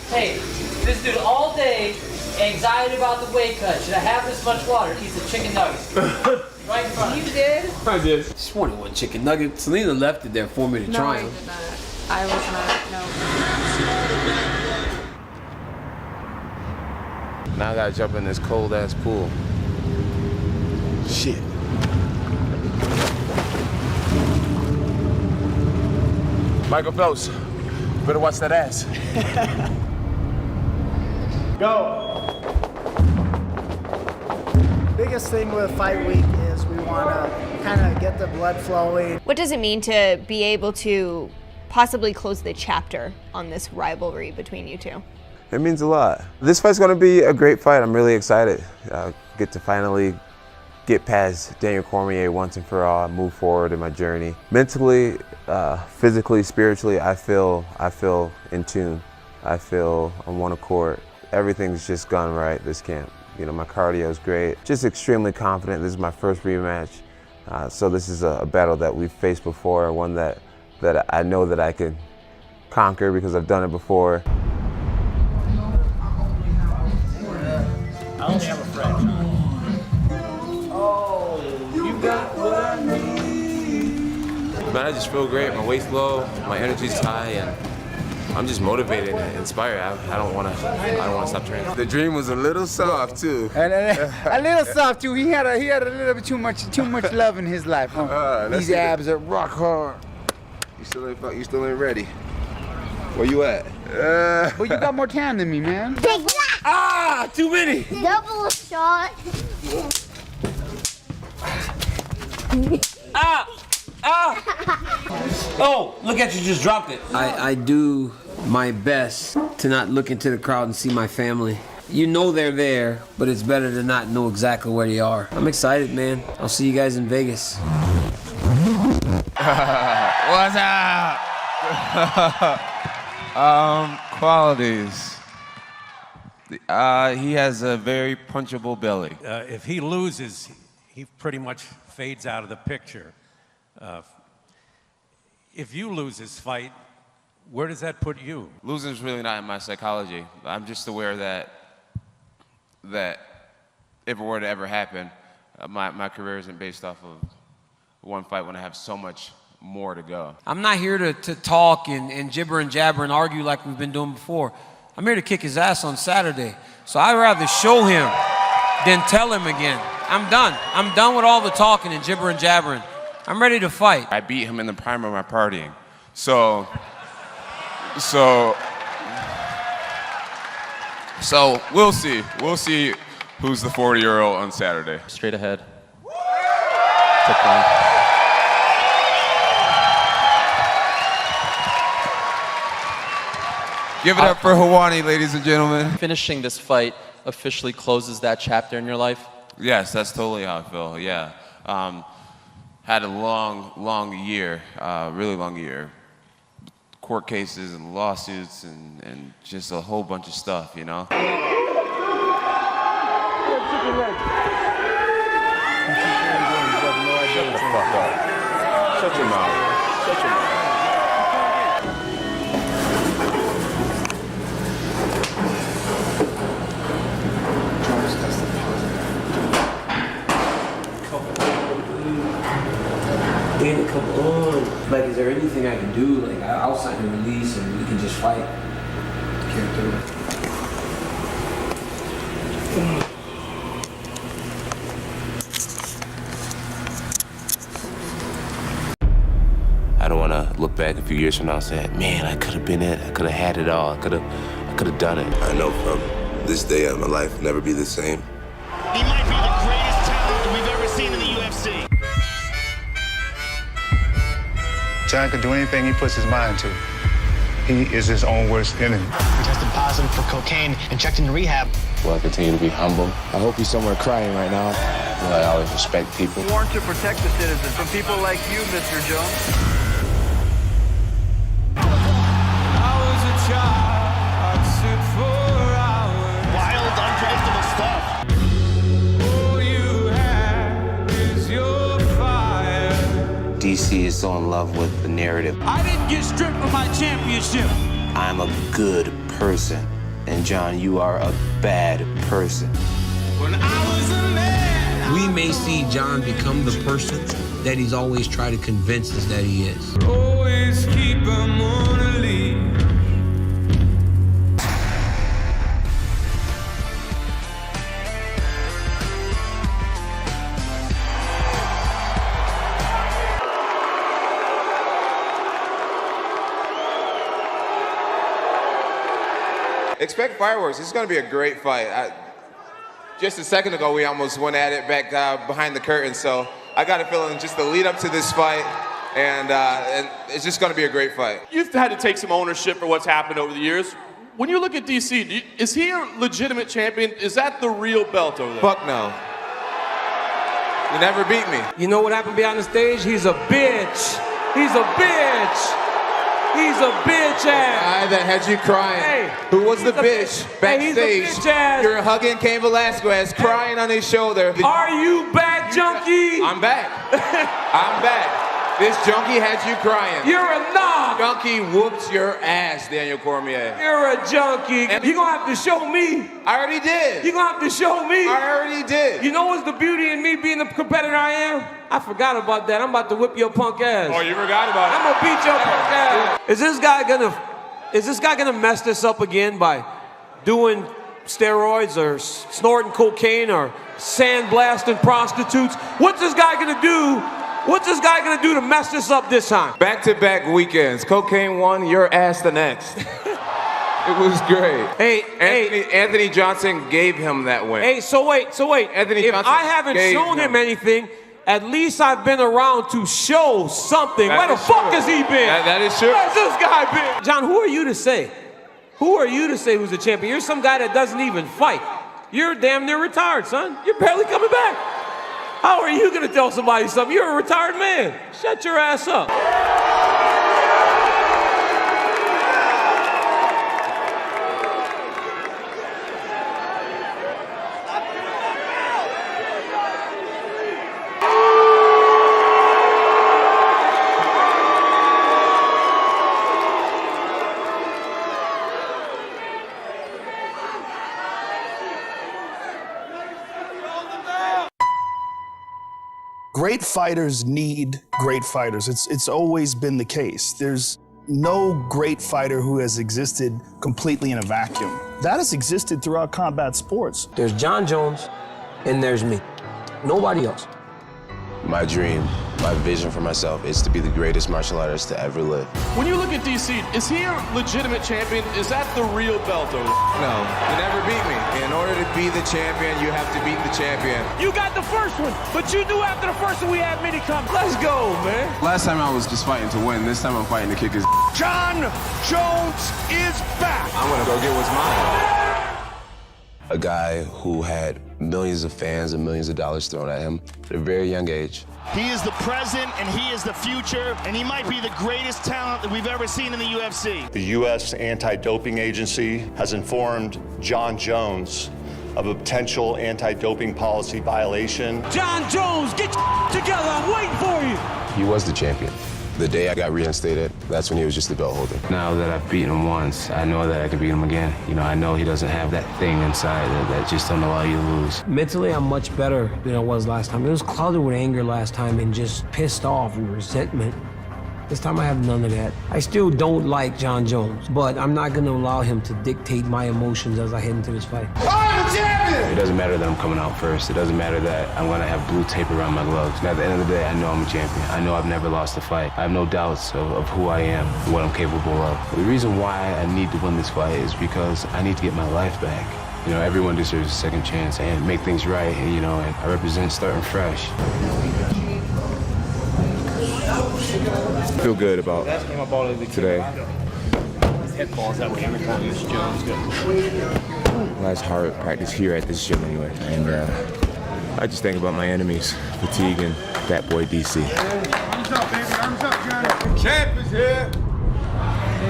Hey, this dude all day, anxiety about the weight cut. Should I have this much water? He's a chicken nugget. Right in front of me. You did? I did. Just wanted one chicken nugget. Selena left it there for me to try them. No, I did not. I was not, no. Now I gotta jump in this cold ass pool. Shit. Michael Phelps, better watch that ass. Go. Biggest thing with fight week is we want to kind of get the blood flowing. What does it mean to be able to possibly close the chapter on this rivalry between you two? It means a lot. This fight's gonna be a great fight. I'm really excited. Get to finally get past Daniel Cormier once and for all, move forward in my journey. Mentally, physically, spiritually, I feel in tune. I feel on one accord. Everything's just gone right this camp. You know, my cardio is great. Just extremely confident. This is my first rematch. So this is a battle that we've faced before, one that I know that I can conquer because I've done it before. I only have a fraction. Oh, you got what I need. Man, I just feel great. My weight's low, my energy's high, and I'm just motivated and inspired. I don't want to stop training. The dream was a little soft too. A little soft too. He had a little bit too much love in his life. Huh? These abs are rock hard. You still ain't ready. Where you at? But you got more tan than me, man. Ah, too many. Double shot. Oh, look at you, just dropped it. I do my best to not look into the crowd and see my family. You know they're there, but it's better to not know exactly where they are. I'm excited, man. I'll see you guys in Vegas. What's up? Qualities. He has a very punchable belly. If he loses, he pretty much fades out of the picture. If you lose this fight, where does that put you? Losing is really not in my psychology. I'm just aware that if it were to ever happen, my career isn't based off of one fight when I have so much more to go. I'm not here to talk and jibber and jabber and argue like we've been doing before. I'm here to kick his ass on Saturday. So I'd rather show him than tell him again. I'm done. I'm done with all the talking and jibber and jabbering. I'm ready to fight. I beat him in the prime of my partying. So we'll see. We'll see who's the 40-year-old on Saturday. Straight ahead. Give it up for Hawani, ladies and gentlemen. Finishing this fight officially closes that chapter in your life? Yes, that's totally how I feel, yeah. Had a long year, really long year. court cases and lawsuits and just a whole bunch of stuff, you know? Shut the fuck up. Shut your mouth. Shut your mouth. Dan, come on. Like, is there anything I can do? Like, I'll sign a release and we can just fight. Can't do it. I don't want to look back a few years from now and say, man, I could have been it. I could have had it all. I could have done it. I know from this day on, my life will never be the same. He might be the greatest talent we've ever seen in the UFC. John can do anything he puts his mind to. He is his own worst enemy. He tested positive for cocaine and checked into rehab. Will I continue to be humble? I hope he's somewhere crying right now. Will I always respect people? Sworn to protect the citizens from people like you, Mr. Jones. Wild, unpredictable stuff. DC is so in love with the narrative. I didn't get stripped of my championship. I'm a good person. And John, you are a bad person. We may see John become the person that he's always tried to convince us that he is. Always keep him on a lead. Expect fireworks. It's going to be a great fight. Just a second ago, we almost went at it back behind the curtain. So I got a feeling just the lead up to this fight, and it's just going to be a great fight. You've had to take some ownership for what's happened over the years. When you look at DC, is he a legitimate champion? Is that the real belt over there? Fuck no. You never beat me. You know what happened behind the stage? He's a bitch. He's a bitch. He's a bitch ass. Guy that had you crying. Hey, who was the bitch backstage? Hey, he's a bitch ass. You're hugging Cain Velasquez, crying on his shoulder. Are you back, junkie? I'm back. I'm back. This junkie had you crying. You're a knob. Junkie whooped your ass, Daniel Cormier. You're a junkie. You're gonna have to show me. I already did. You're gonna have to show me. I already did. You know what's the beauty in me being the competitor I am? I forgot about that. I'm about to whip your punk ass. Oh, you forgot about it? I'm gonna beat your punk ass. Is this guy gonna mess this up again by doing steroids or snorting cocaine or sandblasting prostitutes? What's this guy gonna do? What's this guy gonna do to mess this up this time? Back-to-back weekends. Cocaine one, your ass the next. It was great. Anthony Johnson gave him that win. Hey, so wait. Anthony if Johnson I haven't shown him anything, at least I've been around to show something. Where the fuck has he been? That is true. Where's this guy been? John, who are you to say? Who are you to say who's the champion? You're some guy that doesn't even fight. You're damn near retired, son. You're barely coming back. How are you gonna tell somebody something? You're a retired man. Shut your ass up. Great fighters need great fighters. It's always been the case. There's no great fighter who has existed completely in a vacuum. That has existed throughout combat sports. There's Jon Jones, and there's me. Nobody else. My dream, my vision for myself is to be the greatest martial artist to ever live. When you look at DC, is he a legitimate champion? Is that the real belt over there? No, you never beat me. In order to be the champion, you have to beat the champion. You got the first one, but you knew after the first one we had many come. Let's go, man. Last time I was just fighting to win. This time I'm fighting to kick his. Jon Jones is back. I'm gonna go get what's mine. a guy who had millions of fans and millions of dollars thrown at him at a very young age. He is the present and he is the future, and he might be the greatest talent that we've ever seen in the UFC. The U.S. Anti-Doping Agency has informed Jon Jones of a potential anti-doping policy violation. Jon Jones, get together. I'm waiting for you. He was the champion. The day I got reinstated, that's when he was just the belt holder. Now that I've beaten him once, I know that I can beat him again. You know, I know he doesn't have that thing inside that just don't allow you to lose. Mentally, I'm much better than I was last time. It was clouded with anger last time and just pissed off and resentment. This time I have none of that. I still don't like Jon Jones, but I'm not going to allow him to dictate my emotions as I head into this fight. I'm the champion! It doesn't matter that I'm coming out first. It doesn't matter that I'm going to have blue tape around my gloves. And at the end of the day, I know I'm a champion. I know I've never lost a fight. I have no doubts of who I am and what I'm capable of. The reason why I need to win this fight is because I need to get my life back. You know, everyone deserves a second chance and make things right, and, you know, and I represent starting fresh. I feel good about today. Last hard practice here at this gym anyway. And I just think about my enemies, fatigue and that boy DC. Arms up, baby, arms up, Johnny. Champ is here.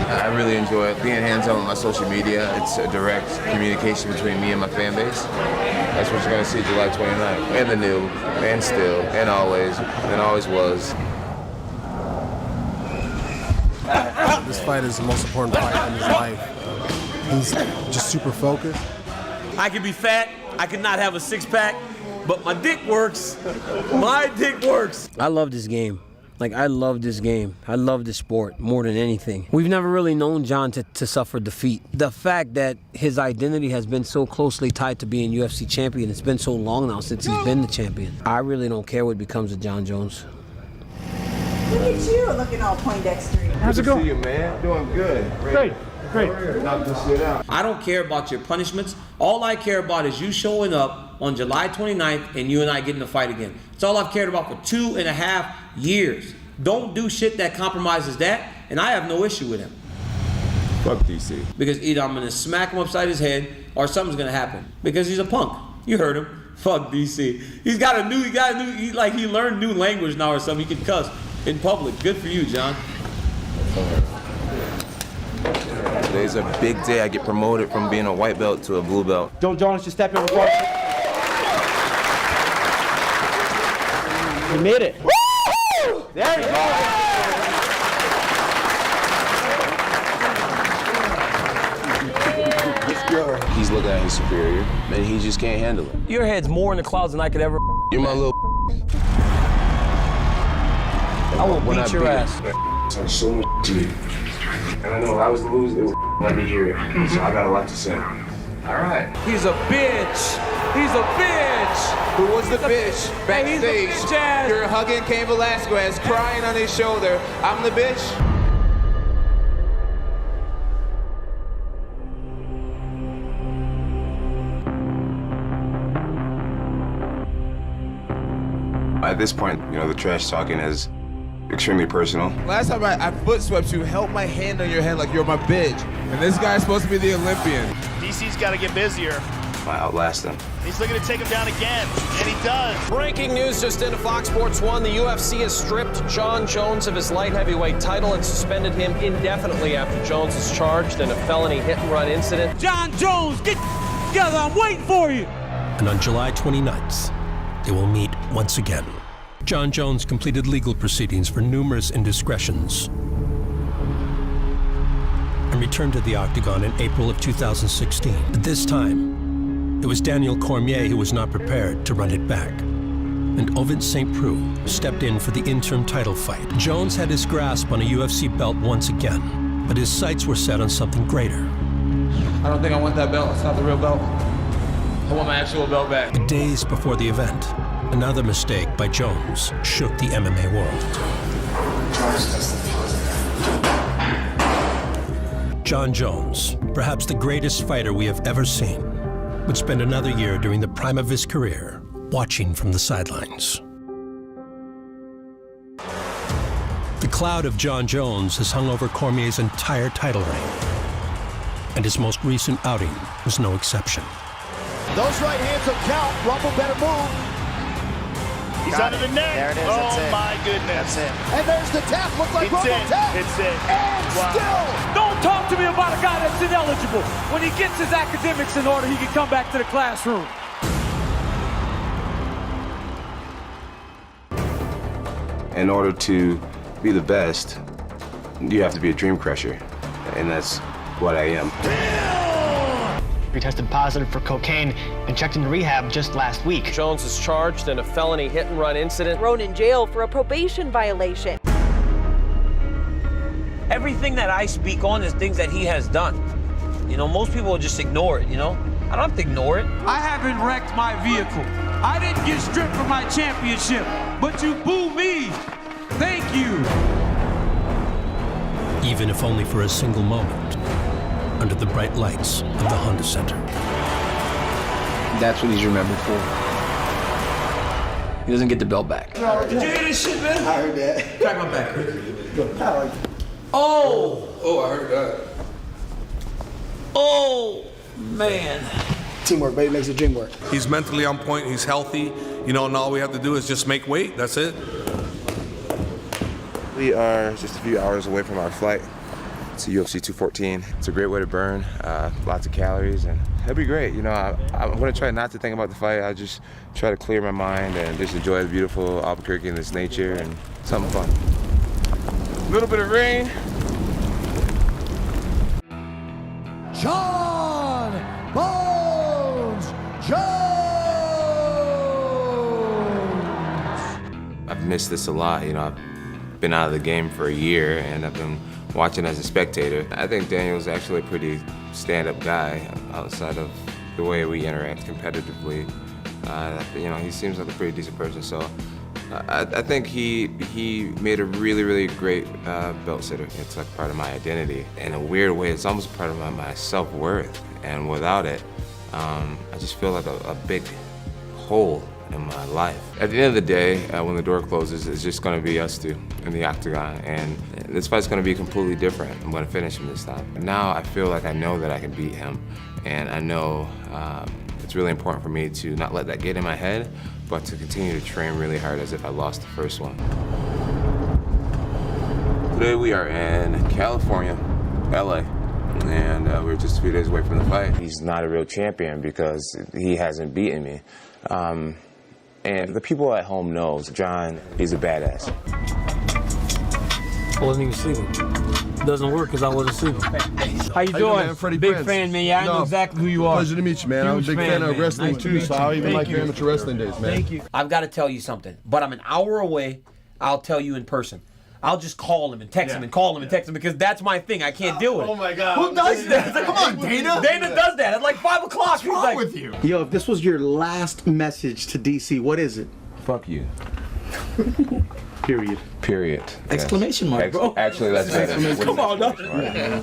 I really enjoy being hands-on with my social media. It's a direct communication between me and my fan base. That's what you're gonna see July 29th. And the new, and still, and always was. This fight is the most important fight in his life. He's just super focused. I can be fat, I could not have a six-pack, but my dick works. My dick works. I love this game. Like, I love this game. I love this sport more than anything. We've never really known Jon to suffer defeat. The fact that his identity has been so closely tied to being UFC champion, it's been so long now since he's been the champion. I really don't care what becomes of Jon Jones. Look at you looking all Poindexter. How's it going? See you, man. Doing good. Great. Knock this shit out. I don't care about your punishments. All I care about is you showing up on July 29th and you and I getting to fight again. It's all I've cared about for 2.5 years. Don't do shit that compromises that, and I have no issue with him. Fuck DC. Because either I'm gonna smack him upside his head or something's gonna happen. Because he's a punk. You heard him. Fuck DC. He learned new language now or something. He can cuss in public. Good for you, Jon. Today's a big day. I get promoted from being a white belt to a blue belt. Jon Jones just step in with one. We made it. Woo! There you go. He's looking at his superior, and he just can't handle it. Your head's more in the clouds than I could ever. You're my little. I will beat your ass. Talk so much to me. And I know if I was to lose, it would let me hear it. So I got a lot to say. All right. He's a bitch. He's a bitch. Who was the bitch backstage? He's a bitch ass. You're hugging Cain Velasquez, crying on his shoulder. I'm the bitch. At this point, you know, the trash talking is extremely personal. Last time I foot swept you, held my hand on your head like you're my bitch. And this guy's supposed to be the Olympian. DC's got to get busier. I outlast him. He's looking to take him down again, and he does. Breaking news just into Fox Sports 1. The UFC has stripped Jon Jones of his light heavyweight title and suspended him indefinitely after Jones is charged in a felony hit-and-run incident. Jon Jones, get together. I'm waiting for you. And on July 29th, they will meet once again. Jon Jones completed legal proceedings for numerous indiscretions and returned to the octagon in April of 2016. But this time, it was Daniel Cormier who was not prepared to run it back. And Ovid St. Preux stepped in for the interim title fight. Jones had his grasp on a UFC belt once again, but his sights were set on something greater. I don't think I want that belt. It's not the real belt. I want my actual belt back. Days before the event, another mistake by Jones shook the MMA world. Jon Jones, perhaps the greatest fighter we have ever seen, would spend another year during the prime of his career watching from the sidelines. The cloud of Jon Jones has hung over Cormier's entire title reign, and his most recent outing was no exception. Those right hands will count. Rumble better move. He's under the neck. There it is. Oh, That's it. my goodness. That's it. And there's the tap. Look like It's Rumble in. tap. It's in. And still. Don't talk to me about a guy that's ineligible. When he gets his academics in order, he can come back to the classroom. In order to be the best, you have to be a dream crusher, and that's what I am. He tested positive for cocaine and checked into rehab just last week. Jones is charged in a felony hit-and-run incident. Thrown in jail for a probation violation. Everything that I speak on is things that he has done. You know, most people will just ignore it, you know? I don't have to ignore it. I haven't wrecked my vehicle. I didn't get stripped from my championship, but you boo me. Thank you. Even if only for a single moment, under the bright lights of the Honda Center. That's what he's remembered for. He doesn't get the belt back. Did you hear this shit, man? I heard that. Crack my back. Oh, I heard that. Oh, man. Teamwork, baby, makes the dream work. He's mentally on point, he's healthy, you know, and all we have to do is just make weight, that's it. We are just a few hours away from our flight to UFC 214. It's a great way to burn, lots of calories, and it'll be great. You know, I'm gonna try not to think about the fight. I just try to clear my mind and just enjoy the beautiful Albuquerque and its nature and something fun. A little bit of rain. Jon Bones Jones. I've missed this a lot. You know, I've been out of the game for a year, and I've been watching as a spectator. I think Daniel's actually a pretty stand-up guy outside of the way we interact competitively. You know, he seems like a pretty decent person, so I think he made a really, really great belt sitter. It's like part of my identity. In a weird way, it's almost part of my self-worth, and without it, I just feel like a big hole in my life. At the end of the day, when the door closes, it's just gonna be us two in the octagon, and this fight's gonna be completely different. I'm gonna finish him this time. Now I feel like I know that I can beat him, and I know it's really important for me to not let that get in my head, but to continue to train really hard as if I lost the first one. Today we are in California, LA. And we're just a few days away from the fight. He's not a real champion because he hasn't beaten me. And the people at home knows Jon, he's a badass. I wasn't even sleeping. Doesn't work because I wasn't sleeping. How you doing, man? Freddie big Prinze. fan, man. Yeah, I know exactly who you are. Pleasure to meet you, man. I'm a Huge big fan of man. wrestling Nice to too, meet so you. I even Thank like you. your amateur wrestling days, man. Thank you. I've got to tell you something, but I'm an hour away. I'll tell you in person. I'll just call him and text him and call him and text him because that's my thing. I can't do it. Oh my God. Who does that? Come on, Dana. Dana does that at like 5 o'clock. What's wrong with you? Yo, if this was your last message to DC, what is it? Fuck you. Period. Period. Exclamation mark, bro. Actually, that's better. Come on, dog.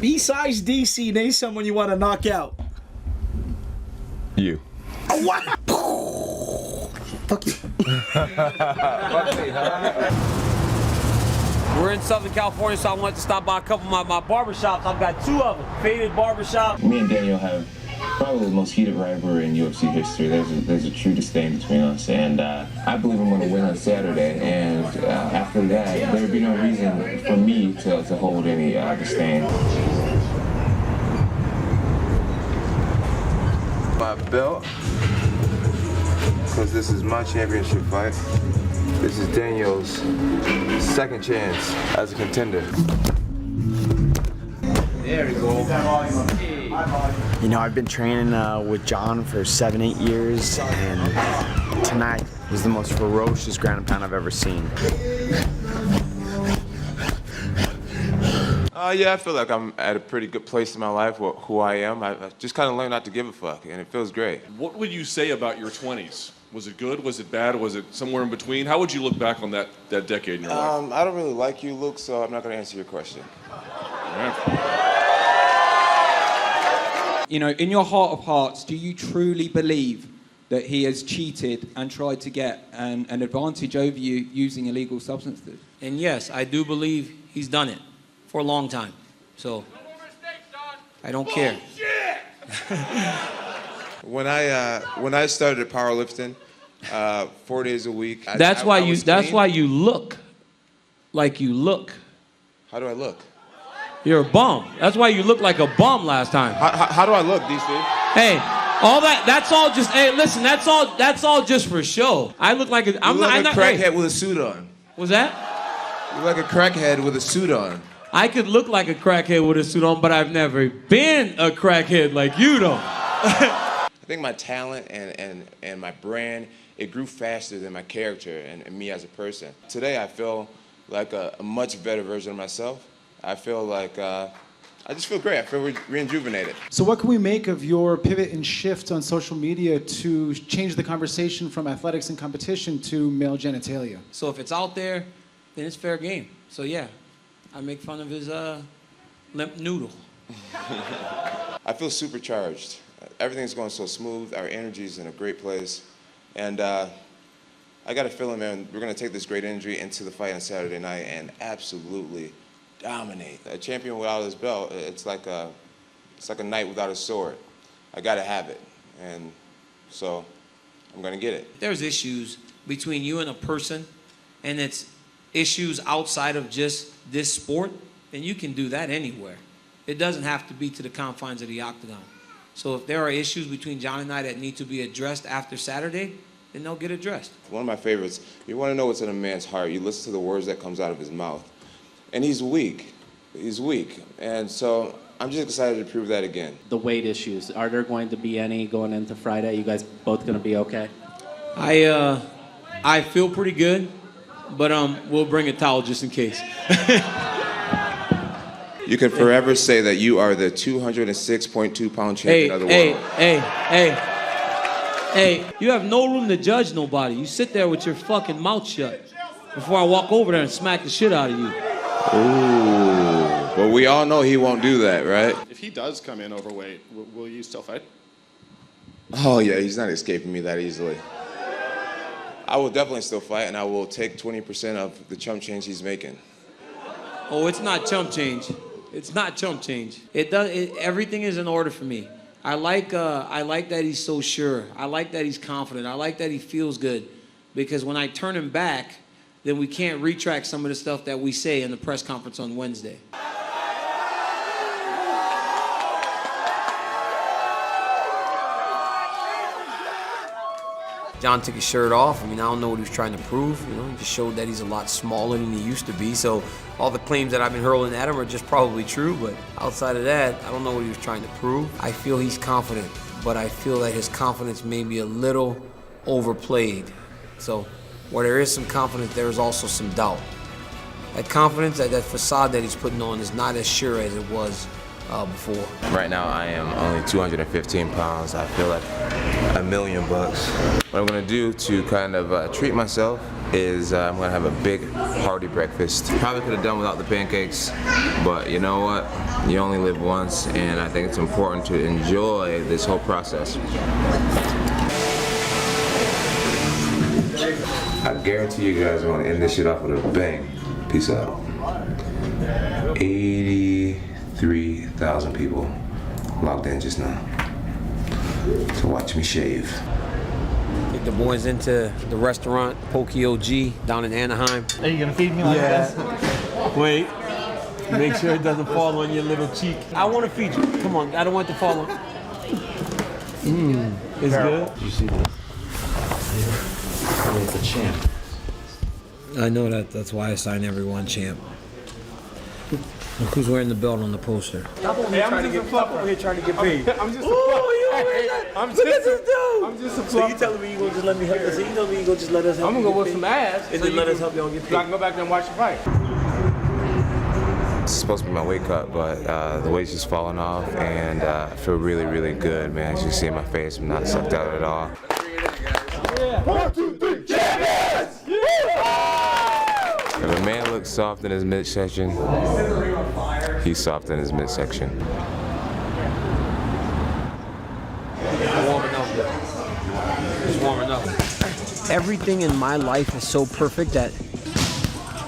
Besides DC, name someone you want to knock out. You. Oh, what? Fuck you. We're in Southern California, so I wanted to stop by a couple of my barbershops. I've got 2 of them. Faded Barbershop. Me and Daniel have probably the most heated rivalry in UFC history. There's a true disdain between us, and I believe I'm going to win on Saturday. And after that, there would be no reason for me to hold any disdain. My belt, because this is my championship fight. This is Daniel's second chance as a contender. There we go. You know, I've been training with Jon for 7-8 years, and tonight was the most ferocious ground and pound I've ever seen. Yeah, I feel like I'm at a pretty good place in my life with who I am. I just kind of learned not to give a fuck, and it feels great. What would you say about your 20s? Was it good? Was it bad? Was it somewhere in between? How would you look back on that decade in your life? I don't really like you, Luke, so I'm not going to answer your question. You know, in your heart of hearts, do you truly believe that he has cheated and tried to get an advantage over you using illegal substances? And yes, I do believe he's done it for a long time. So I don't care. When I started powerlifting, 4 days a week. That's why you look like you look. How do I look? You're a bum. That's why you look like a bum last time. How do I look, DC? Hey, all that's all just. Hey, listen, that's all just for show. I look like I'm not a crackhead with a suit on. What's that? You look like a crackhead with a suit on. I could look like a crackhead with a suit on, but I've never been a crackhead like you don't. I think my talent and my brand, it grew faster than my character and me as a person. Today I feel like a much better version of myself. I feel like I just feel great. I feel rejuvenated. So what can we make of your pivot and shift on social media to change the conversation from athletics and competition to male genitalia? So if it's out there, then it's fair game. So yeah, I make fun of his limp noodle. I feel supercharged. Everything's going so smooth. Our energy's in a great place. And I got a feeling, man, we're going to take this great energy into the fight on Saturday night and absolutely dominate. A champion without his belt, it's like a knight without a sword. I got to have it. And so I'm going to get it. There's issues between you and a person, and it's issues outside of just this sport, then you can do that anywhere. It doesn't have to be to the confines of the octagon. So if there are issues between John and I that need to be addressed after Saturday, then they'll get addressed. One of my favorites, you want to know what's in a man's heart, you listen to the words that comes out of his mouth. And he's weak. He's weak. And so I'm just excited to prove that again. The weight issues, are there going to be any going into Friday? You guys both going to be okay? I feel pretty good, but we'll bring a towel just in case. You can forever say that you are the 206.2-pound champion of the world. Hey, you have no room to judge nobody. You sit there with your fucking mouth shut before I walk over there and smack the shit out of you. Ooh, but we all know he won't do that, right? If he does come in overweight, will you still fight? Oh, yeah, he's not escaping me that easily. I will definitely still fight, and I will take 20% of the chump change he's making. Oh, it's not chump change. It's not chump change. Everything is in order for me. I like that he's so sure. I like that he's confident. I like that he feels good. Because when I turn him back, then we can't retract some of the stuff that we say in the press conference on Wednesday. John took his shirt off. I mean, I don't know what he was trying to prove. You know, he just showed that he's a lot smaller than he used to be. So all the claims that I've been hurling at him are just probably true. But outside of that, I don't know what he was trying to prove. I feel he's confident, but I feel that his confidence may be a little overplayed. So where there is some confidence, there is also some doubt. That confidence, that facade that he's putting on is not as sure as it was before. Right now I am only 215 pounds. I feel like $1 million. What I'm gonna do to kind of treat myself is I'm gonna have a big hearty breakfast. Probably could have done without the pancakes, but you know what? You only live once, and I think it's important to enjoy this whole process. I guarantee you guys want to end this shit off with a bang. Peace out. 83,000 people logged in just now to watch me shave. Take the boys into the restaurant, Poke OG, down in Anaheim. Are you gonna feed me like this? Wait. Make sure it doesn't fall on your little cheek. I want to feed you. Come on, I don't want it to fall on. It's good. Did you see this? It's a champ. I know that. That's why I sign everyone champ. Look who's wearing the belt on the poster. Stop over here trying to get paid. I'm just a Look at this dude. I'm just a So you telling me you gonna just let me help us? So you telling me you gonna just let us help? I'm gonna go whip some ass. And then let us help y'all get paid. So I can go back there and watch the fight. It's supposed to be my weight cut, but the weight's just falling off, and I feel really, really good, man. As you can see in my face, I'm not sucked out at all. 1, 2, 3, champions! If a man looks soft in his midsection, he's soft in his midsection. It's warming up. Everything in my life is so perfect that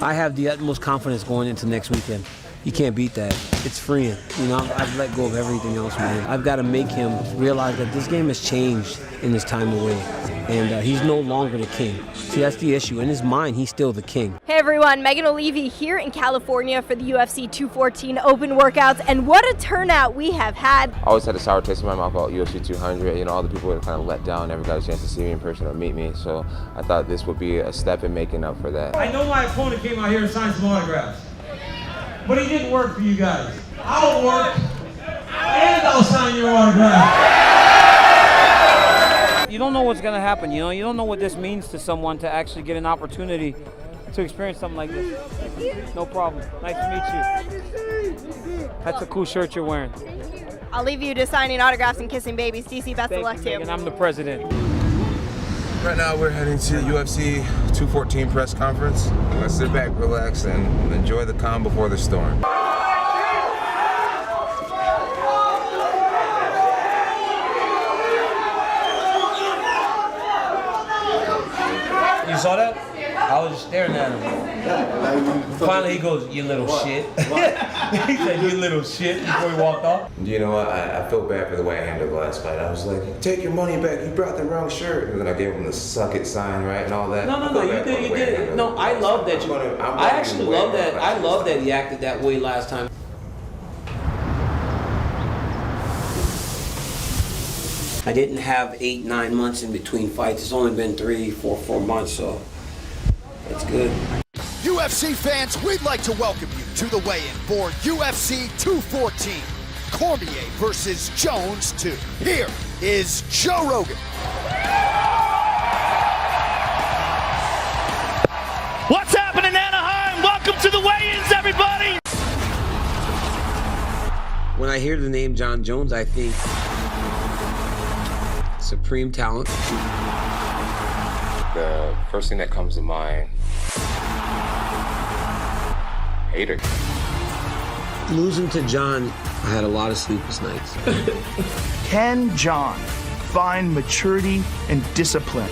I have the utmost confidence going into next weekend. You can't beat that. It's freeing. You know, I've let go of everything else, man. I've got to make him realize that this game has changed in his time away. And he's no longer the king. See, that's the issue. In his mind, he's still the king. Hey everyone, Megan O'Leary here in California for the UFC 214 Open workouts, and what a turnout we have had. I always had a sour taste in my mouth about UFC 200. You know, all the people were kind of let down, never got a chance to see me in person or meet me. So I thought this would be a step in making up for that. I know my opponent came out here and signed some autographs, but he didn't work for you guys. I'll work, and I'll sign your autograph. You don't know what's going to happen, you know? You don't know what this means to someone to actually get an opportunity to experience something like this. No problem. Nice to meet you. That's a cool shirt you're wearing. I'll leave you to signing autographs and kissing babies. DC, best of luck to you. And I'm the president. Right now we're heading to the UFC 214 press conference. Let's sit back, relax, and enjoy the calm before the storm. You saw that? I was just staring at him. Finally, he goes, "You little shit." He said, "You little shit," before he walked off. You know what? I feel bad for the way I handled the last fight. I was like, take your money back. You brought the wrong shirt. And then I gave him the suck it sign, right, and all that. No, you did. No, I love that you. I actually love that. I love that he acted that way last time. I didn't have 8-9 months in between fights. It's only been 4 months, so it's good. UFC fans, we'd like to welcome you to the weigh-in for UFC 214. Cormier versus Jones 2. Here is Joe Rogan. What's happening, Anaheim? Welcome to the weigh-ins, everybody! When I hear the name Jon Jones, I think supreme talent. The first thing that comes to mind, hater. Losing to Jon, I had a lot of sleepless nights. Can Jon find maturity and discipline?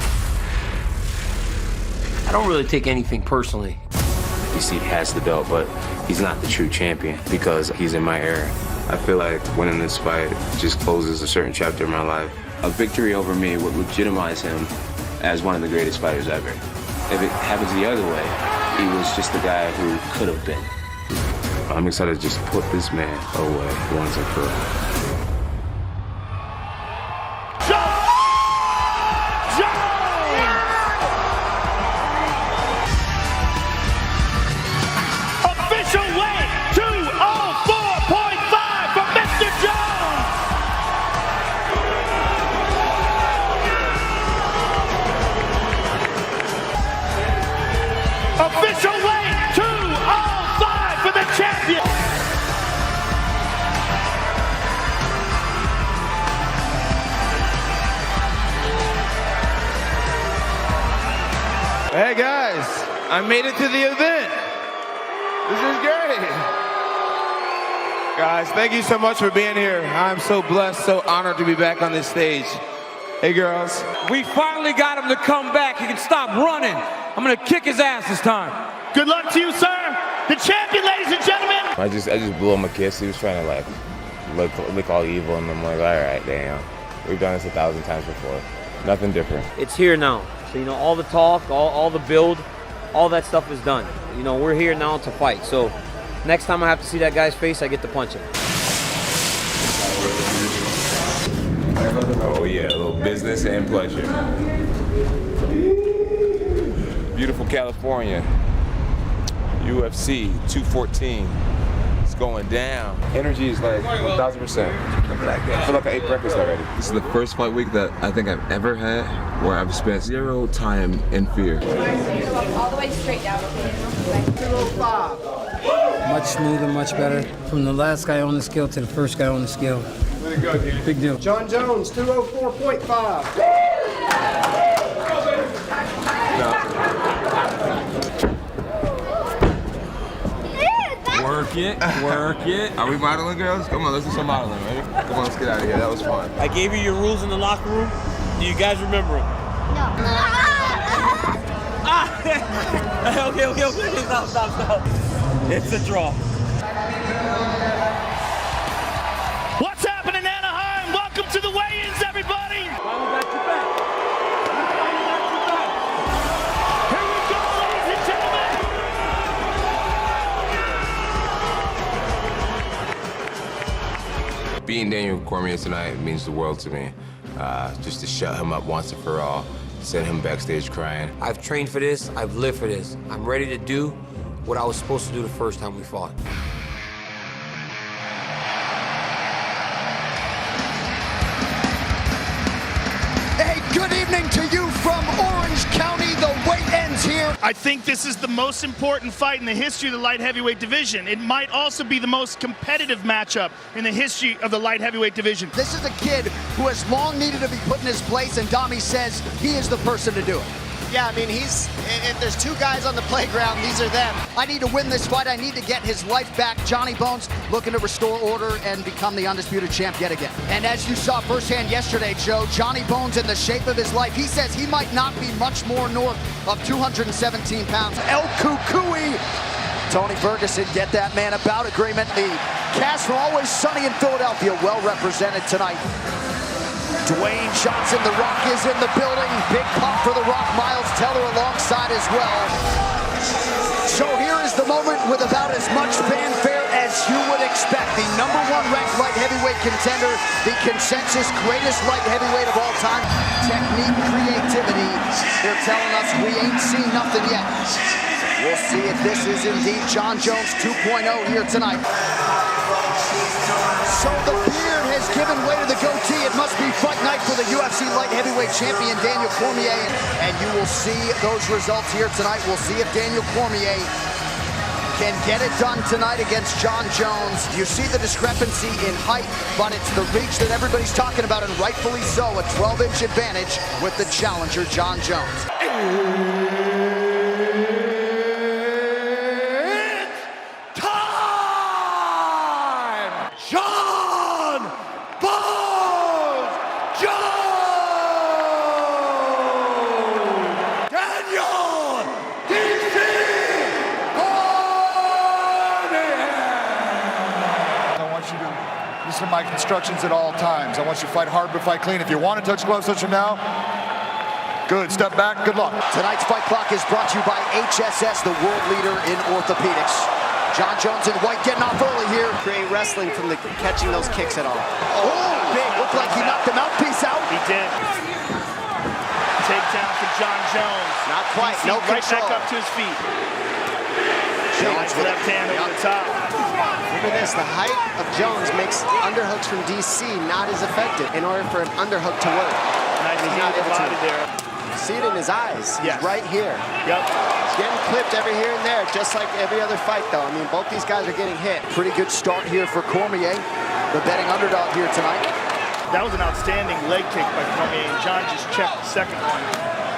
I don't really take anything personally. DC has the belt, but he's not the true champion because he's in my era. I feel like winning this fight just closes a certain chapter in my life. A victory over me would legitimize him as one of the greatest fighters ever. If it happens the other way, he was just the guy who could have been. I'm excited to just put this man away once and for all. Official weight 204.5 for Mr. Jones! Official weight 205 for the champion! Hey guys, I made it to the event. This is great. Guys, thank you so much for being here. I'm so blessed, so honored to be back on this stage. Hey girls. We finally got him to come back. He can stop running. I'm gonna kick his ass this time. Good luck to you, sir. The champion, ladies and gentlemen. I just blew him a kiss. He was trying to like look all evil, and I'm like, all right, damn. We've done this 1,000 times before. Nothing different. It's here now. So, you know, all the talk, all the build, all that stuff is done. You know, we're here now to fight. So next time I have to see that guy's face, I get to punch him. Oh yeah, a little business and pleasure. Beautiful California. UFC 214. It's going down. Energy is like 1,000%. I feel like I ate breakfast already. This is the first fight week that I think I've ever had where I've spent 0 time in fear. All the way straight down, okay? 205. Much smoother, much better. From the last guy on the scale to the first guy on the scale. Way to go, dude. Big deal. Jon Jones, 204.5. Work it. Are we modeling, girls? Come on, let's do some modeling, ready? Come on, let's get out of here. That was fun. I gave you your rules in the locker room. Do you guys remember them? No. Okay. Stop. It's a draw. Beating Daniel Cormier tonight means the world to me. Just to shut him up once and for all, send him backstage crying. I've trained for this. I've lived for this. I'm ready to do what I was supposed to do the first time we fought. Good evening to you from Orange County. The weight ends here. I think this is the most important fight in the history of the light heavyweight division. It might also be the most competitive matchup in the history of the light heavyweight division. This is a kid who has long needed to be put in his place, and Dami says he is the person to do it. Yeah, I mean, if there's two guys on the playground, these are them. I need to win this fight. I need to get his life back. Johnny Bones looking to restore order and become the undisputed champ yet again. And as you saw firsthand yesterday, Joe, Johnny Bones in the shape of his life. He says he might not be much more north of 217 pounds. El Cucuy. Tony Ferguson, get that man a bout agreement. The cast from Always Sunny in Philadelphia, well represented tonight. Dwayne Johnson, The Rock is in the building. Big pop for The Rock. Miles Teller alongside as well. So here is the moment with about as much fanfare as you would expect. The #1 ranked light heavyweight contender, the consensus greatest light heavyweight of all time. Technique, creativity. They're telling us we ain't seen nothing yet. We'll see if this is indeed Jon Jones 2.0 here tonight. So the beard has given way to the goatee. It must be fight night for the UFC light heavyweight champion Daniel Cormier, and you will see those results here tonight. We'll see if Daniel Cormier can get it done tonight against Jon Jones. You see the discrepancy in height, but it's the reach that everybody's talking about, and rightfully so. A 12-inch advantage with the challenger, Jon Jones. My instructions at all times. I want you to fight hard but fight clean. If you want to touch gloves, touch them now. Good. Step back. Good luck. Tonight's Fight Clock is brought to you by HSS, the world leader in orthopedics. Jon Jones in white getting off early here. Great wrestling from the catching those kicks at all. Oh, big. Looked like he knocked the mouthpiece out. He did. Takedown for Jon Jones. Not quite. No control. Right back up to his feet. Jones with left hand over the top. Look at this. The height of Jones makes underhooks from DC not as effective in order for an underhook to work. Nice he's not able to. there. See it in his eyes. Yes. He's right here. Yep. He's getting clipped every here and there, just like every other fight, though. I mean, both these guys are getting hit. Pretty good start here for Cormier, the betting underdog here tonight. That was an outstanding leg kick by Cormier, and Jon just checked the second one.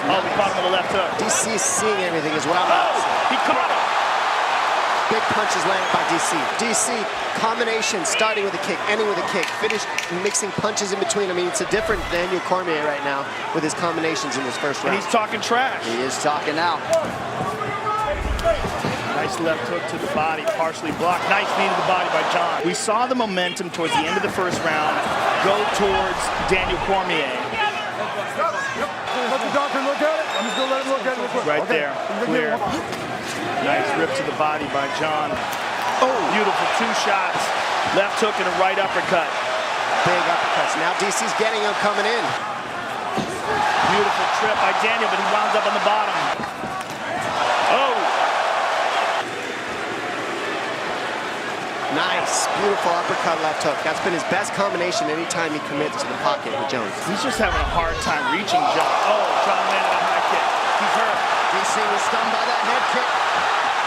Oh, he caught him with the left hook. DC's seeing everything is what I'm He caught him. Big punches landed by DC. DC, combination, starting with a kick, ending with a kick, finish mixing punches in between. I mean, it's a different Daniel Cormier right now with his combinations in this first round. And he's talking trash. He is talking now. Nice left hook to the body, partially blocked. Nice knee to the body by Jon. We saw the momentum towards the end of the first round go towards Daniel Cormier. Let the doctor look at it. I'm just going to let him look at it real quick. Right there, clear. Nice rip to the body by Jon. Oh, beautiful 2 shots. Left hook and a right uppercut. Big uppercuts. Now DC's getting him coming in. Beautiful trip by Daniel, but he wound up on the bottom. Oh. Nice, beautiful uppercut left hook. That's been his best combination anytime he commits to the pocket with Jones. He's just having a hard time reaching Jon. Oh, Jon landed a high kick. He's hurt. DC was stunned by that head kick.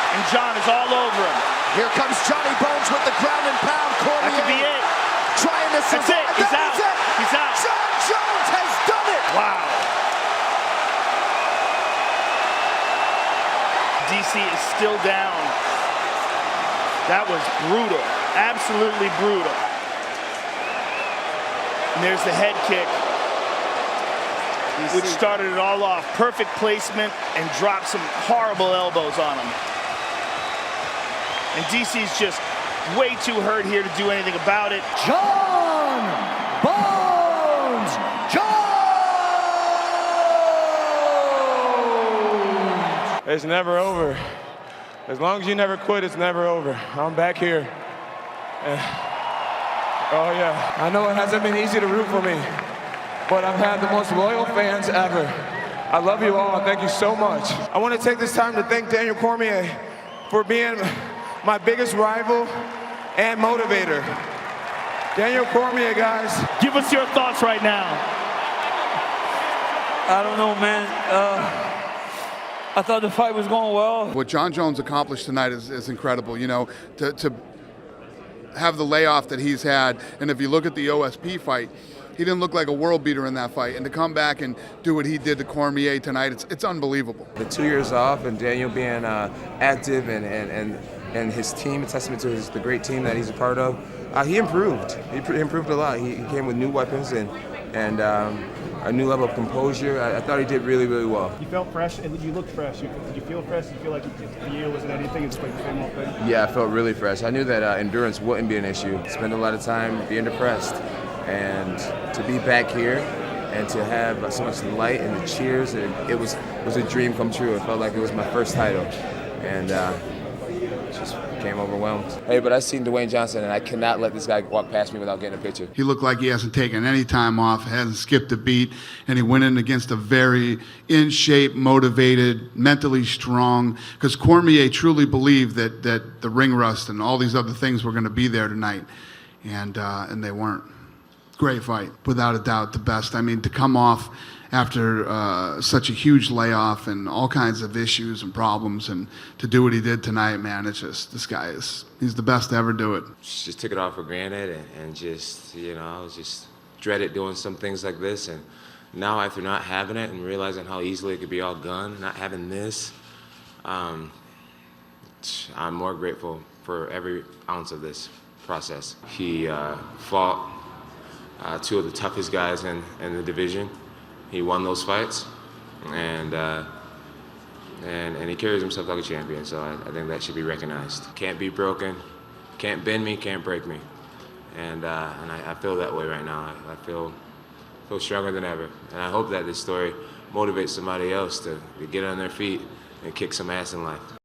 And Jon is all over him. Here comes Johnny Bones with the ground and pound. Cormier. That could be it. Trying to survive. That's it. He's out. It. He's out. Jon Jones has done it. Wow. DC is still down. That was brutal. Absolutely brutal. And there's the head kick, which started it all off. Perfect placement and dropped some horrible elbows on him. And DC's just way too hurt here to do anything about it. Jon Bones Jones! It's never over. As long as you never quit, it's never over. I'm back here. Oh yeah, I know it hasn't been easy to root for me, but I've had the most loyal fans ever. I love you all, thank you so much. I want to take this time to thank Daniel Cormier for being my biggest rival and motivator. Daniel Cormier, guys. Give us your thoughts right now. I don't know, man. I thought the fight was going well. What Jon Jones accomplished tonight is incredible. You know, to have the layoff that he's had, and if you look at the OSP fight, he didn't look like a world beater in that fight, and to come back and do what he did to Cormier tonight, it's unbelievable. The 2 years off and Daniel being active and his team, a testament to the great team that he's a part of. He improved. He improved a lot. He came with new weapons and a new level of composure. I thought he did really, really well. You felt fresh and you looked fresh. Did you feel fresh? Did you feel like the year wasn't anything? It's like the same old thing? Yeah, I felt really fresh. I knew that endurance wouldn't be an issue. Spent a lot of time being depressed. And to be back here and to have so much light and the cheers, it was a dream come true. It felt like it was my first title. And just became overwhelmed. Hey, but I seen Dwayne Johnson, and I cannot let this guy walk past me without getting a picture. He looked like he hasn't taken any time off, hasn't skipped a beat, and he went in against a very in-shape, motivated, mentally strong, because Cormier truly believed that the ring rust and all these other things were going to be there tonight, and they weren't. Great fight, without a doubt, the best. I mean, to come off after such a huge layoff and all kinds of issues and problems, and to do what he did tonight, man, it's just, this guy he's the best to ever do it. Just took it all for granted and just, you know, I was just dreaded doing some things like this, and now after not having it and realizing how easily it could be all gone, not having this, I'm more grateful for every ounce of this process. He fought two of the toughest guys in the division. He won those fights, and he carries himself like a champion. So I think that should be recognized. Can't be broken, can't bend me, can't break me, and I feel that way right now. I feel stronger than ever, and I hope that this story motivates somebody else to get on their feet and kick some ass in life.